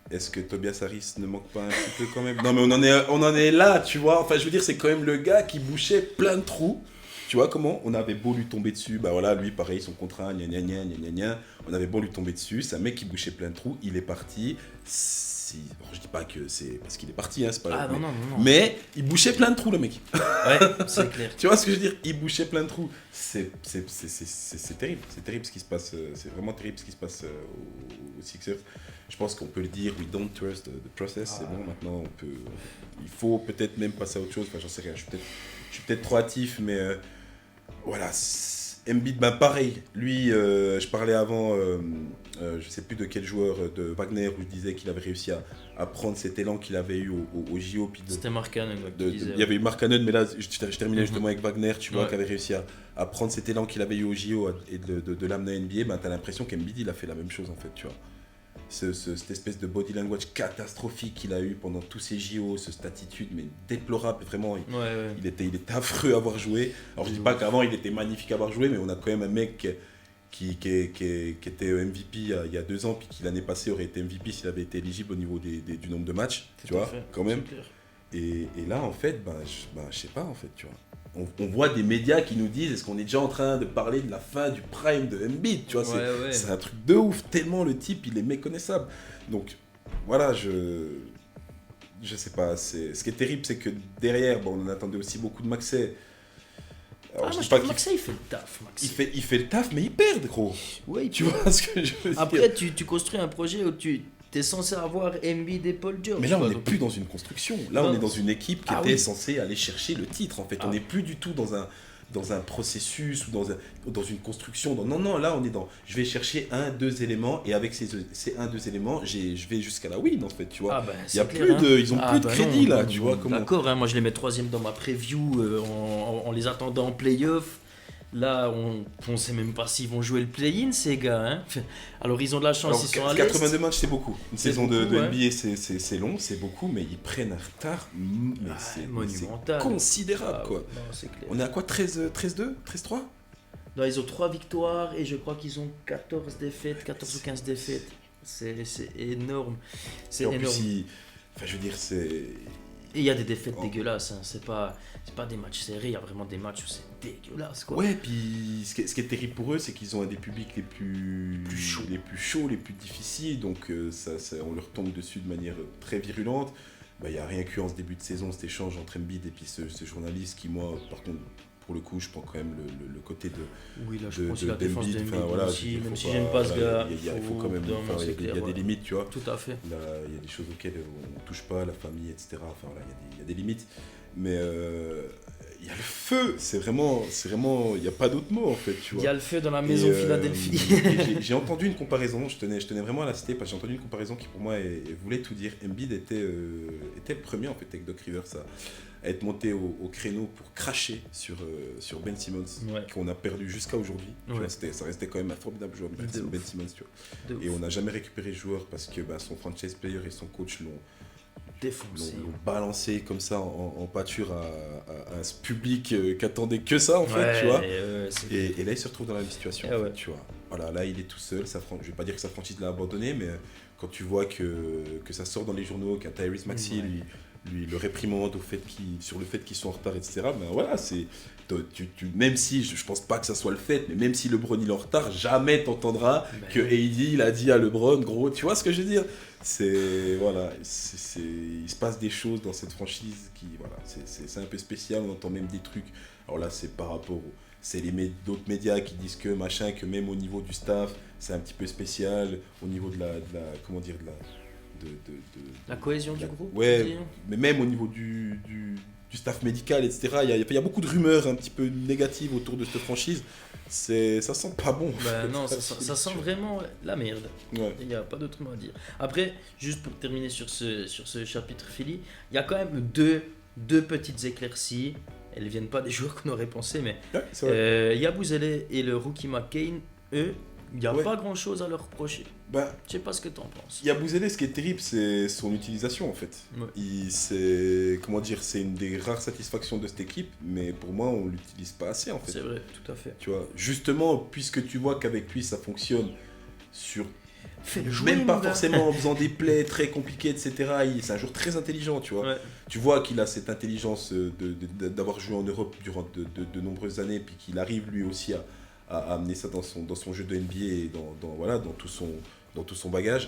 Est-ce que Tobias Harris ne manque pas un petit peu quand même? Non, mais on en est là, tu vois. Enfin, je veux dire, c'est quand même le gars qui bouchait plein de trous. Tu vois comment on avait beau lui tomber dessus, bah voilà, lui pareil, son contrat, gna gna gna gna gna gna. On avait beau lui tomber dessus, c'est un mec qui bouchait plein de trous, il est parti. Alors, je dis pas que c'est parce qu'il est parti, hein, c'est pas. Ah mais, non. mais il bouchait plein de trous, le mec. Ouais, c'est clair. Tu vois ce que je veux dire? Il bouchait plein de trous. C'est terrible. C'est terrible ce qui se passe. C'est vraiment terrible ce qui se passe aux Sixers. Je pense qu'on peut le dire. We don't trust the process. C'est bon. Maintenant, il faut peut-être même passer à autre chose. Enfin, j'en sais rien. Je suis peut-être trop hâtif, mais voilà. Embiid, ben pareil. Lui, je parlais avant. Je sais plus de quel joueur de Wagner où je disais qu'il avait réussi à prendre cet élan qu'il avait eu au JO. C'était Mark Cannon qui disait. Il y avait eu Mark Cannon, mais là je terminais justement avec Wagner, tu vois, Ouais. qui avait réussi à prendre cet élan qu'il avait eu au JO et de l'amener à NBA. Ben, t'as l'impression qu'Embiid il a fait la même chose en fait, tu vois. Cette espèce de body language catastrophique qu'il a eu pendant tous ces JO, cette attitude mais déplorable, vraiment. Ouais. Il était affreux à avoir joué. Alors je dis pas qu'avant il était magnifique à avoir joué, mais on a quand même un mec qui était MVP il y a 2 ans, puis qui l'année passée aurait été MVP s'il avait été éligible au niveau du nombre de matchs, tu vois, quand même. Et là, en fait, je sais pas, en fait, tu vois. On voit des médias qui nous disent, est-ce qu'on est déjà en train de parler de la fin du prime de Embiid, tu vois, Ouais. c'est un truc de ouf, tellement le type, il est méconnaissable. Donc, voilà, je sais pas, ce qui est terrible, c'est que derrière, bon, on attendait aussi beaucoup de Maxey. Alors, Moi, dis je pas trouve Maxey, il fait le taf. Maxey. il fait le taf, mais il perd, gros. Ouais, Tu vois ce que je veux dire? Après, tu construis un projet où tu es censé avoir Embiid et Paul George. Mais là, on quoi, n'est donc- plus dans une construction. Là, Non. on est dans une équipe qui Ah était oui. censée aller chercher le titre, en fait. On Ah. n'est plus du tout dans un processus ou dans une construction. Non, là, on est dans... Je vais chercher 1-2 éléments, et avec ces 1-2 éléments, je vais jusqu'à la win, en fait, tu vois. Ah ben, Il y c'est a clair, plus hein. de, ils ont Ah plus de bah crédit, non, là, non, tu non, vois. Comment... D'accord, hein, moi je les mets 3e dans ma preview en les attendant en playoff. Là, on sait même pas s'ils vont jouer le play-in, ces gars. Hein. Alors, ils ont de la chance, Alors, ils sont à 82 l'Est. matchs, c'est beaucoup. Une C'est saison de beaucoup, ouais. NBA, c'est long, c'est beaucoup, mais ils prennent un retard, mais c'est monumental. considérable, Ah, quoi. non, c'est clair. On est à quoi, 13-2 13-3? Non, ils ont 3 victoires et je crois qu'ils ont 14 défaites, 14 ou 15 défaites. C'est énorme. C'est Et en énorme. plus, enfin, je veux dire, c'est... Et il y a des défaites Oh. dégueulasses. Hein. C'est pas des matchs serrés, il y a vraiment des matchs où c'est dégueulasse. Quoi. Ouais, puis ce qui est terrible pour eux, c'est qu'ils ont un des publics les plus chauds. les plus difficiles, donc on leur tombe dessus de manière très virulente. Il n'y a rien qu'en ce début de saison, cet échange entre Embiid et puis ce journaliste qui, moi, par contre, pour le coup, je prends quand même le côté de Oui, là, je de- pense que de- la défense d'Embiid. d'Embiid, Enfin, voilà, aussi, il faut même si pas- j'aime pas ce voilà, gars, il faut quand même, non, enfin, c'est il y a clair, des ouais. limites, tu vois. Tout à fait. Là, il y a des choses auxquelles on ne touche pas, la famille, etc. Enfin, voilà, il y a des limites. Mais il y a le feu, c'est vraiment, il n'y a pas d'autre mot en fait, tu vois. Il y a le feu dans la maison Philadelphie. J'ai entendu une comparaison, je tenais vraiment à la citer parce que j'ai entendu une comparaison qui pour moi voulait tout dire. Embiid était le premier en fait avec Doc Rivers à être monté au créneau pour cracher sur Ben Simmons, qu'on a perdu jusqu'à aujourd'hui. Ouais. Ça restait quand même un formidable joueur, Ben Simmons, tu vois. Et on n'a jamais récupéré ce joueur parce que son franchise player et son coach l'ont balancé comme ça en pâture à ce public qui attendait que ça en fait, tu vois. Et là il se retrouve dans la même situation, en fait, tu vois. Voilà, là il est tout seul, je vais pas dire que sa franchise l'a abandonné, mais quand tu vois que ça sort dans les journaux, qu'un Tyrese Maxey lui le réprimande sur le fait qu'ils sont en retard, etc. Ben voilà, même si je pense pas que ça soit le fait, mais même si LeBron il est en retard, jamais t'entendras que AD il a dit à LeBron, gros, tu vois ce que je veux dire. Il se passe des choses dans cette franchise c'est un peu spécial, on entend même des trucs. Alors là c'est par rapport c'est d'autres médias qui disent que machin, que même au niveau du staff c'est un petit peu spécial, au niveau de la cohésion du groupe. Ouais, mais même au niveau du staff médical, etc. Il y a beaucoup de rumeurs un petit peu négatives autour de cette franchise. Ça sent pas bon. Non, ça sent vraiment la merde. Ouais. Il n'y a pas d'autre mot à dire. Après, juste pour terminer sur ce chapitre Philly, il y a quand même deux petites éclaircies. Elles ne viennent pas des joueurs qu'on aurait pensé, mais Yabusele et le rookie McCain, eux, il n'y a pas grand chose à leur reprocher. Je sais pas ce que tu en penses. Yabusele, ce qui est terrible, c'est son utilisation en fait. Ouais. C'est une des rares satisfactions de cette équipe, mais pour moi, on l'utilise pas assez en fait. C'est vrai, tout à fait. Tu vois, justement, puisque tu vois qu'avec lui, ça fonctionne jouer, même pas forcément en faisant des plays très compliqués, etc. C'est un joueur très intelligent, tu vois. Ouais. Tu vois qu'il a cette intelligence d'avoir joué en Europe durant de nombreuses années, puis qu'il arrive lui aussi à amener ça dans son jeu de NBA et dans tout son bagage.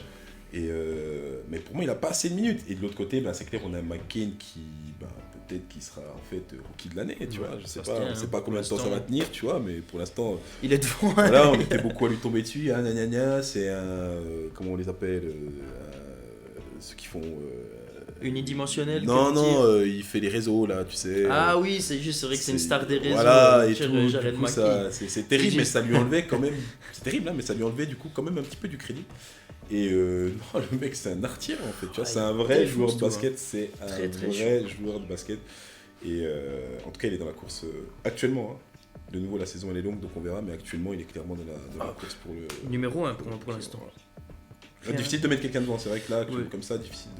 Mais pour moi, il n'a pas assez de minutes. Et de l'autre côté, c'est clair, on a McCain qui peut-être qui sera en fait rookie de l'année, tu vois. Je sais pas combien de temps ça va tenir, tu vois, mais pour l'instant, il est devant. Voilà, on était beaucoup à lui tomber dessus. C'est un comment on les appelle, ceux qui font unidimensionnel. Non, il fait les réseaux là, tu sais. Ah oui, c'est vrai que c'est une star des réseaux. Voilà, et tout. Du coup, c'est terrible, mais ça lui enlevait quand même. C'est terrible, hein, mais ça lui enlevait du coup quand même un petit peu du crédit. Et non, le mec, c'est un artier en fait. Tu vois, c'est un vrai joueur de basket. C'est un vrai joueur de basket. Et en tout cas, il est dans la course actuellement. Hein. De nouveau, la saison elle est longue, donc on verra. Mais actuellement, il est clairement dans la course pour le numéro 1 pour l'instant. Difficile de mettre quelqu'un devant. C'est vrai que là, comme ça, difficile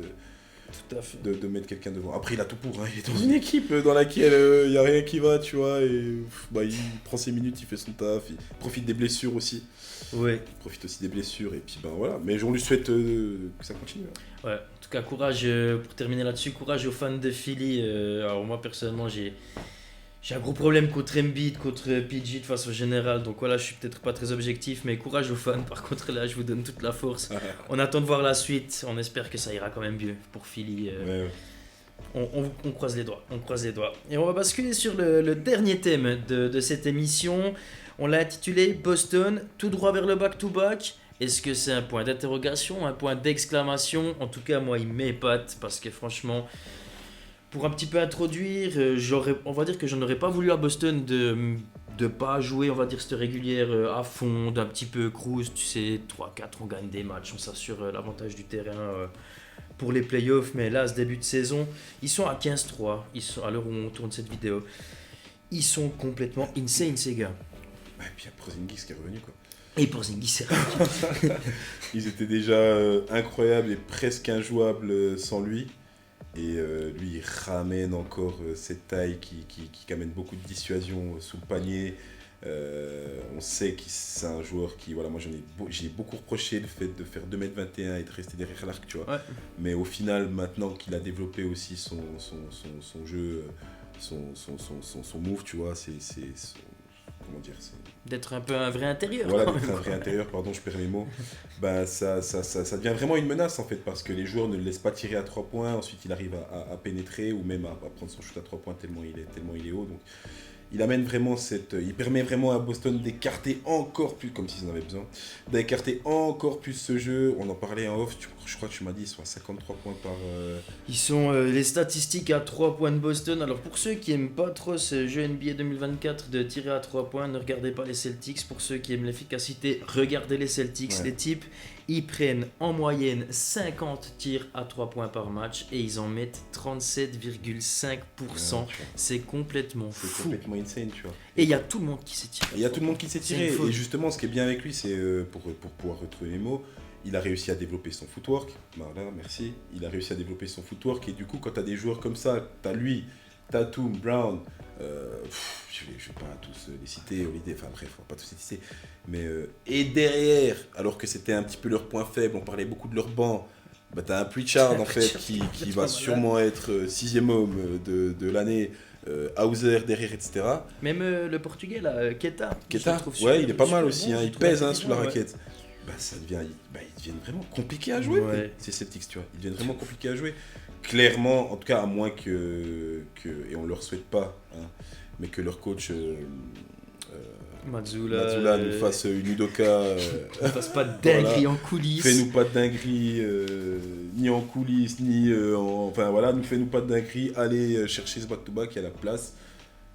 tout à fait. De mettre quelqu'un devant. Après, il a tout pour. Hein. Il est dans une équipe dans laquelle il n'y a rien qui va, tu vois. Et il prend ses minutes, il fait son taf. Il profite des blessures aussi. Ouais. Il profite aussi des blessures. Et puis, voilà. Mais on lui souhaite que ça continue. Hein. Ouais. En tout cas, courage, pour terminer là-dessus, courage aux fans de Philly. Alors, moi, personnellement, j'ai un gros problème contre Embiid, contre PG de façon générale, donc voilà, je suis peut-être pas très objectif, mais courage aux fans, par contre là je vous donne toute la force. On attend de voir la suite, on espère que ça ira quand même mieux pour Philly. On croise les doigts, Et on va basculer sur le dernier thème de cette émission. On l'a intitulé Boston, tout droit vers le back-to-back. Est-ce que c'est un point d'interrogation, un point d'exclamation? En tout cas, moi il m'épate parce que franchement... Pour un petit peu introduire, on va dire que je n'aurais pas voulu à Boston de pas jouer, on va dire, cette régulière à fond, d'un petit peu cruise, tu sais, 3-4, on gagne des matchs, on s'assure l'avantage du terrain pour les playoffs, mais là, ce début de saison, ils sont à 15-3, à l'heure où on tourne cette vidéo, ils sont complètement insane, ces gars. Et puis il y a Porzingis qui est revenu, quoi. Et Porzingis est revenu. Ils étaient déjà incroyables et presque injouables sans lui. Et lui, il ramène encore cette taille qui amène beaucoup de dissuasion sous le panier. On sait que c'est un joueur qui, voilà, moi j'ai beaucoup reproché le fait de faire 2m21 et de rester derrière l'arc, tu vois. Ouais. Mais au final, maintenant qu'il a développé aussi son jeu, son move, tu vois, comment dire, d'être un peu un vrai intérieur. Voilà, d'être un vrai intérieur, pardon, je perds mes mots. Ça devient vraiment une menace en fait, parce que les joueurs ne le laissent pas tirer à 3 points, ensuite il arrive à pénétrer ou même à prendre son shoot à 3 points tellement il est haut. Donc Il amène vraiment il permet vraiment à Boston d'écarter encore plus, comme s'ils en avaient besoin, d'écarter encore plus ce jeu. On en parlait en off, je crois que tu m'as dit, ils sont à 53 points par... Ils sont les statistiques à 3 points de Boston. Alors pour ceux qui aiment pas trop ce jeu NBA 2024 de tirer à 3 points, ne regardez pas les Celtics. Pour ceux qui aiment l'efficacité, regardez les Celtics. Ouais. Les types, ils prennent en moyenne 50 tirs à 3 points par match et ils en mettent 37,5%. tu vois. C'est complètement C'est fou. complètement insane, tu vois. Et il y a tout le monde qui s'est tiré. Il y a tout le monde qui s'est C'est tiré. une faute. Et justement, ce qui est bien avec lui, c'est pour pouvoir retrouver les mots, il a réussi à développer son footwork. Voilà, merci. Il a réussi à développer son footwork. Et du coup, quand tu as des joueurs comme ça, tu as lui, Tatum, Brown, je vais pas tous les citer, Holiday, enfin bref, on va pas tous les citer. Mais, et derrière, alors que c'était un petit peu leur point faible, on parlait beaucoup de leur banc, bah, tu as un Pritchard en fait qui va sûrement être sixième homme de l'année. Hauser derrière, etc. Même le portugais là, Keita. je le trouve super- ouais, il est pas mal super aussi, bon, hein, je il trouve pèse intelligent, sous la ouais. raquette. Bah, ils deviennent vraiment compliqués à jouer, Ouais. ces Celtics, tu vois. Ils deviennent vraiment compliqués à jouer. Clairement, en tout cas, à moins et on leur souhaite pas, hein, mais que leur coach Mazzula nous fasse une Udoka. ne fasse pas de dinguerie en coulisses. Fais-nous pas de dinguerie, ni en coulisses, ni enfin voilà, fais-nous pas de dinguerie, allez chercher ce back-to-back, il y a la place.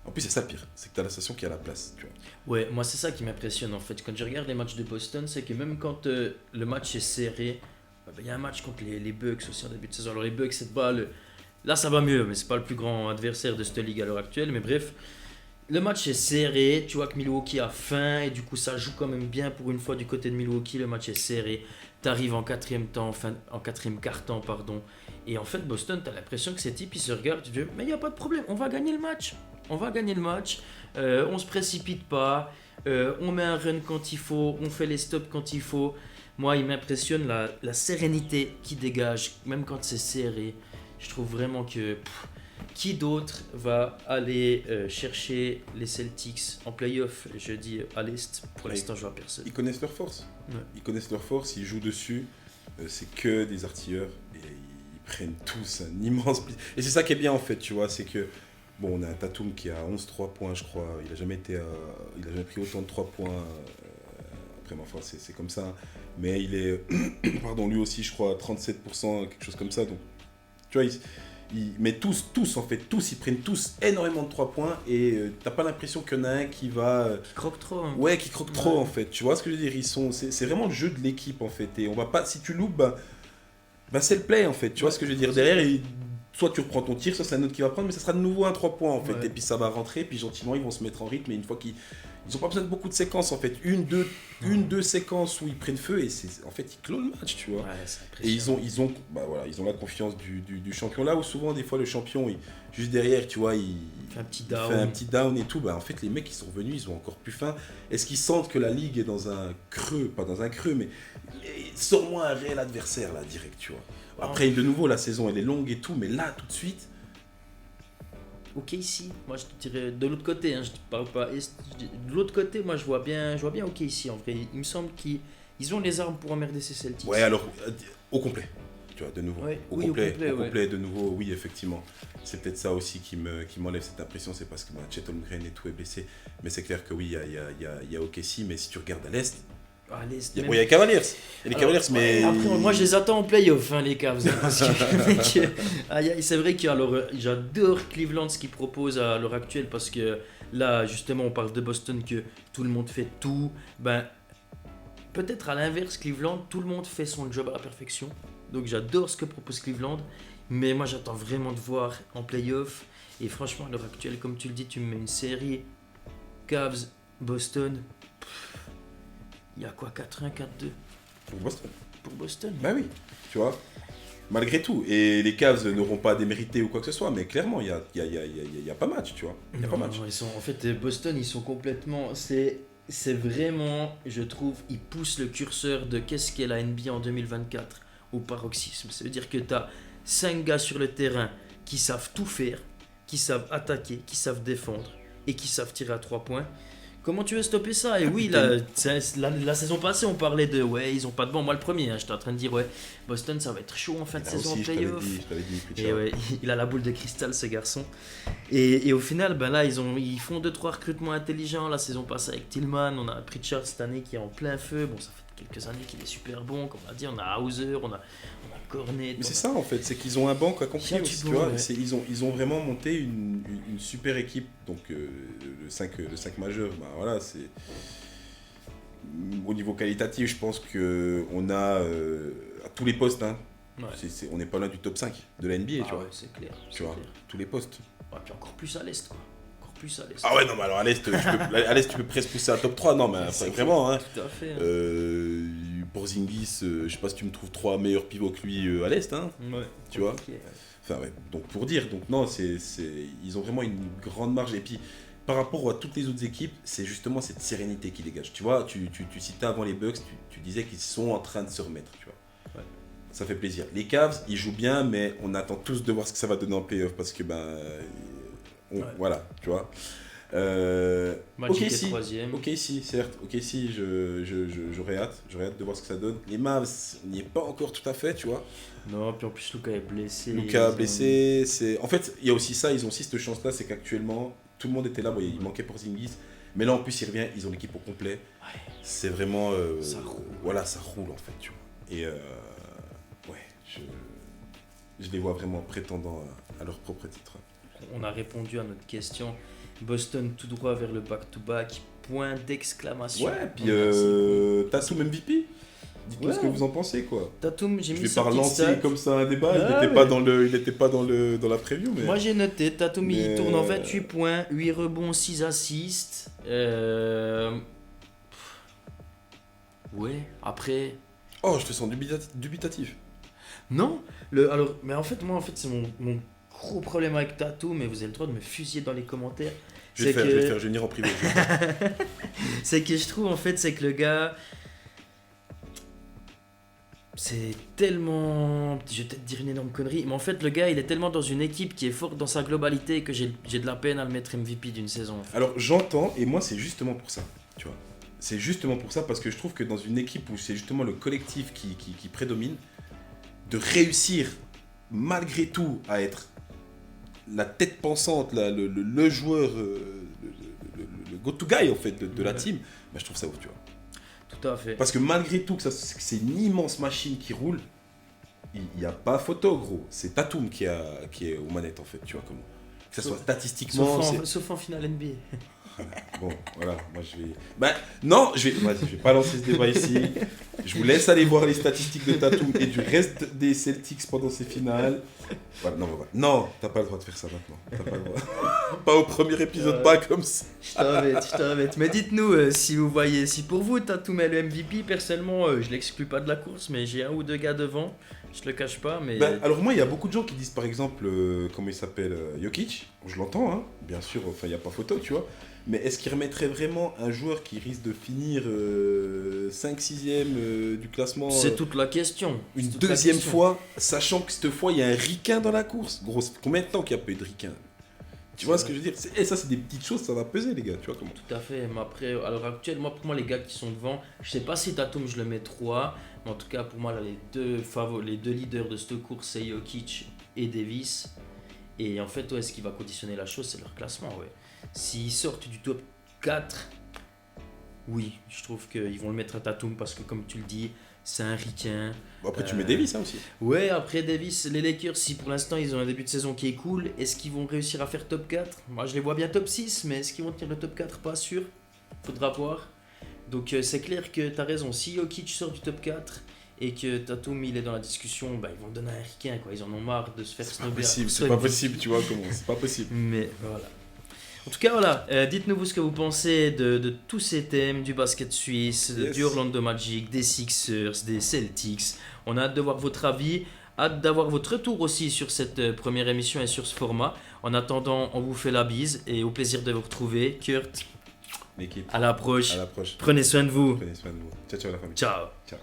En plus, c'est ça le pire, c'est que t'as la sensation qu'il y a la place, tu vois. Ouais, moi c'est ça qui m'impressionne en fait. Quand je regarde les matchs de Boston, c'est que même quand le match est serré, il y a un match contre les Bucks aussi en début de saison. Alors les Bucks, c'est pas le... Là ça va mieux, mais c'est pas le plus grand adversaire de cette ligue à l'heure actuelle. Mais bref, le match est serré, tu vois que Milwaukee a faim et du coup ça joue quand même bien pour une fois du côté de Milwaukee. Le match est serré, t'arrives en quatrième quart-temps, pardon. Et en fait Boston, t'as l'impression que ces types ils se regardent, tu dis mais il n'y a pas de problème, on va gagner le match. On va gagner le match, on se précipite pas, on met un run quand il faut, on fait les stops quand il faut. Moi, il m'impressionne la sérénité qui dégage, même quand c'est serré. Je trouve vraiment que qui d'autre va aller chercher les Celtics en playoff, je dis à l'Est. Pour l'instant, je vois personne. Ils connaissent leur force. Ouais. Ils connaissent leur force, ils jouent dessus. C'est que des artilleurs et ils prennent tous un immense plaisir. Et c'est ça qui est bien en fait, tu vois, c'est que bon, on a un Tatum qui a 11-3 points, je crois. Il a jamais pris autant de 3 points. Après, enfin, c'est comme ça. Mais il est, pardon, lui aussi, je crois, à 37%, quelque chose comme ça. Donc, tu vois, mais tous, en fait, ils prennent tous énormément de 3 points. Et t'as pas l'impression qu'il y en a un qui va. Qui croque trop. Hein. Ouais, qui croque trop, en fait. Tu vois ce que je veux dire? C'est vraiment le jeu de l'équipe, en fait. Et on va pas, si tu loupes, bah, c'est le play, en fait. Tu vois ce que je veux dire? Derrière, soit tu reprends ton tir, soit c'est un autre qui va prendre, mais ça sera de nouveau un 3 points en fait. Ouais. Et puis ça va rentrer, puis gentiment ils vont se mettre en rythme. Et une fois qu'ils n'ont pas besoin de beaucoup de séquences en fait, deux séquences où ils prennent feu et en fait ils clôt le match, tu vois. Ouais, c'est Et ils impressionnant. ont la confiance du champion. Là où souvent des fois le champion, juste derrière, tu vois, il Fait un petit il down. fait un petit down et tout. Bah, en fait les mecs qui sont revenus, ils ont encore plus faim. Est-ce qu'ils sentent que la ligue est dans un creux, pas dans un creux, mais sors-moi un réel adversaire là direct, tu vois. Après de nouveau la saison elle est longue et tout, mais là tout de suite. Ok ici, moi je te dirais de l'autre côté, hein, je te parle pas est, de l'autre côté, moi je vois bien ok ici en vrai. Il me semble qu'ils ont les armes pour emmerder ces Celtics. Ouais, alors au complet, tu vois, de nouveau. Ouais, Au oui, complet, au complet, ouais. de nouveau, oui, effectivement. C'est peut-être ça aussi qui m'enlève cette impression, c'est parce que Chet Holmgren et tout est blessé. Mais c'est clair que oui, il y a OKC, mais si tu regardes à l'Est, Ah, les- il y a même- les Cavaliers. Il y a les Alors, Cavaliers, mais. Après, moi je les attends en playoff, hein, les Cavs. Hein, parce que, c'est vrai que j'adore Cleveland ce qu'ils proposent à l'heure actuelle parce que là, justement, on parle de Boston que tout le monde fait tout. Ben, peut-être à l'inverse, Cleveland, tout le monde fait son job à la perfection. Donc j'adore ce que propose Cleveland. Mais moi, j'attends vraiment de voir en playoff. Et franchement, à l'heure actuelle, comme tu le dis, tu me mets une série Cavs, Boston. Il y a quoi, 4-1, 4-2 Pour Boston. pour Boston? Bah oui, tu vois. Malgré tout. Et les Cavs n'auront pas démérité ou quoi que ce soit, mais clairement, il y a pas match, tu vois. Il y a pas match. Non, en fait, Boston, ils sont complètement. C'est vraiment, je trouve, ils poussent le curseur de qu'est-ce qu'est la NBA en 2024 au paroxysme. Ça veut dire que tu as 5 gars sur le terrain qui savent tout faire, qui savent attaquer, qui savent défendre et qui savent tirer à 3 points. Comment tu veux stopper ça? Et oui, la saison passée, on parlait de ouais, ils ont pas de banc. Moi, le premier, hein, j'étais en train de dire ouais, Boston, ça va être chaud en fin de Là saison en aussi, playoff. je t'avais dit, Et Pritchard. ouais, il a la boule de cristal, ce garçon. Et au final, ben là, ils font 2-3 recrutements intelligents. La saison passée avec Tillman, on a Pritchard cette année qui est en plein feu. Bon, ça fait quelques années qu'il est super bon. Comme on a dit, on a Hauser, on a Cornet. Mais c'est ça en fait, c'est qu'ils ont un banc qui a compris Il y a aussi, du tu bon, vois. ouais. Ils ont vraiment monté une super équipe. Donc le 5 majeur, bah, voilà, c'est. Au niveau qualitatif, je pense qu'on a à tous les postes, hein, Ouais. on n'est pas loin du top 5 de la NBA, Ah tu vois. ouais, c'est clair. Tu c'est vois, clair. tous les postes. Ouais, puis encore plus à l'est, quoi. Encore plus à l'est. Ah ouais, non, mais alors à l'Est, tu peux presque pousser un top 3, non, mais C'est vraiment, hein. Tout à fait. Hein. Porzingis, je sais pas si tu me trouves 3 meilleurs pivots que lui à l'Est, hein, Ouais. tu vois. Ok, ouais. Enfin, ouais, donc pour dire, donc non, ils ont vraiment une grande marge. Et puis, par rapport à toutes les autres équipes, c'est justement cette sérénité qui dégage. Tu vois, tu citais avant les Bucks, tu disais qu'ils sont en train de se remettre, tu vois. Ouais. Ça fait plaisir. Les Cavs, ils jouent bien, mais on attend tous de voir ce que ça va donner en playoff parce que, Ouais. voilà, tu vois. Magic est si. troisième. Ok, si, certes. Ok, si, j'aurais hâte. J'aurais hâte de voir ce que ça donne. Les Mavs, on n'y est pas encore tout à fait, tu vois. Non, puis en plus, Luka est blessé. Luka Ils ont- blessé, c'est. En fait, il y a aussi ça, ils ont aussi cette chance-là, c'est qu'actuellement, tout le monde était là, bon, il manquait Porzingis, mais là en plus il revient, ils ont l'équipe au complet. Ouais. C'est vraiment. Ça roule. Voilà, ça roule en fait, tu vois. Et ouais, je les vois vraiment prétendant à leur propre titre. On a répondu à notre question. Boston tout droit vers le back-to-back. Point d'exclamation. Ouais, puis Merci. Tatum MVP. Dites-nous Ouais. ce que vous en pensez, quoi. Tatum, j'ai Je mis vais sa pas petite relancer stat. comme ça un débat, Ouais, il était pas dans la preview, mais. Moi j'ai noté, Tatum il Mais, tourne en 28 points, 8 rebonds, 6 assists. Ouais, après. Oh, je te sens dubitatif. Non, alors, mais en fait, moi, c'est mon gros problème avec Tatum, mais vous avez le droit de me fusiller dans les commentaires. Je vais C'est le faire génir en privé. C'est que je trouve, en fait, c'est que le gars. C'est tellement. Je vais peut-être dire une énorme connerie, mais en fait, le gars, il est tellement dans une équipe qui est forte dans sa globalité que j'ai de la peine à le mettre MVP d'une saison. Alors j'entends, et moi c'est justement pour ça, tu vois. C'est justement pour ça parce que je trouve que dans une équipe où c'est justement le collectif qui prédomine, de réussir malgré tout à être la tête pensante, le joueur, le go-to guy en fait de la Ouais. team, bah, je trouve ça ouf, tu vois. Tout à fait. Parce que malgré tout, que c'est une immense machine qui roule, il n'y a pas photo, gros. C'est Tatum qui est aux manettes, en fait, tu vois comment. Que ça soit statistiquement. Sauf en finale NBA. Bon, voilà, moi je vais. Ben, non, je vais pas lancer ce débat ici. Je vous laisse aller voir les statistiques de Tatum et du reste des Celtics pendant ces finales. Voilà, non, t'as pas le droit de faire ça maintenant. T'as pas le droit. Pas au premier épisode, pas comme ça. Je t'embête. Mais dites-nous si vous voyez, si pour vous Tatum est le MVP, personnellement, je l'exclus pas de la course, mais j'ai un ou deux gars devant. Je le cache pas, mais. Ben, alors moi, il y a beaucoup de gens qui disent par exemple, comment il s'appelle, Jokic. Je l'entends, hein, bien sûr, enfin, il n'y a pas photo, tu vois. Mais est-ce qu'il remettrait vraiment un joueur qui risque de finir 5-6ème du classement C'est toute la question. une C'est toute la deuxième question. fois, sachant que cette fois, il y a un ricain dans la course? Gros, ça fait combien de temps qu'il n'y a pas eu de ricain? Tu vois ce que je veux dire? Et ça, c'est des petites choses, ça va peser, les gars, tu vois comment? Tout à fait, mais après, à l'heure actuelle, moi, pour moi, les gars qui sont devant, je sais pas si Tatum je le mets 3, mais en tout cas, pour moi, là, les deux leaders de cette course, c'est Jokic et Davis. Et en fait, ouais, ce qui va conditionner la chose, c'est leur classement. Ouais. S'ils sortent du top 4, oui, je trouve qu'ils vont le mettre à Tatum parce que, comme tu le dis, c'est un ricain. Bon, après, tu mets Davis, hein, aussi. Ouais, après Davis, les Lakers, si pour l'instant ils ont un début de saison qui est cool, est-ce qu'ils vont réussir à faire top 4? Moi je les vois bien top 6, mais est-ce qu'ils vont tenir le top 4? Pas sûr. Faudra voir. Donc c'est clair que t'as raison, si Jokic sort du top 4 et que Tatum il est dans la discussion, bah, ils vont le donner à un ricain, quoi. Ils en ont marre de se faire C'est pas snobber. possible, à c'est personne. pas possible, tu vois comment? C'est pas possible. Mais voilà. En tout cas, voilà, dites-nous vous ce que vous pensez de tous ces thèmes, du basket suisse, Yes. du Orlando Magic, des Sixers, des Celtics. On a hâte de voir votre avis, hâte d'avoir votre retour aussi sur cette première émission et sur ce format. En attendant, on vous fait la bise et au plaisir de vous retrouver. Kurt, L'équipe, à l'approche. à la prochaine. Prenez soin de vous. Prenez soin de vous. Ciao, ciao, la famille. Ciao. Ciao.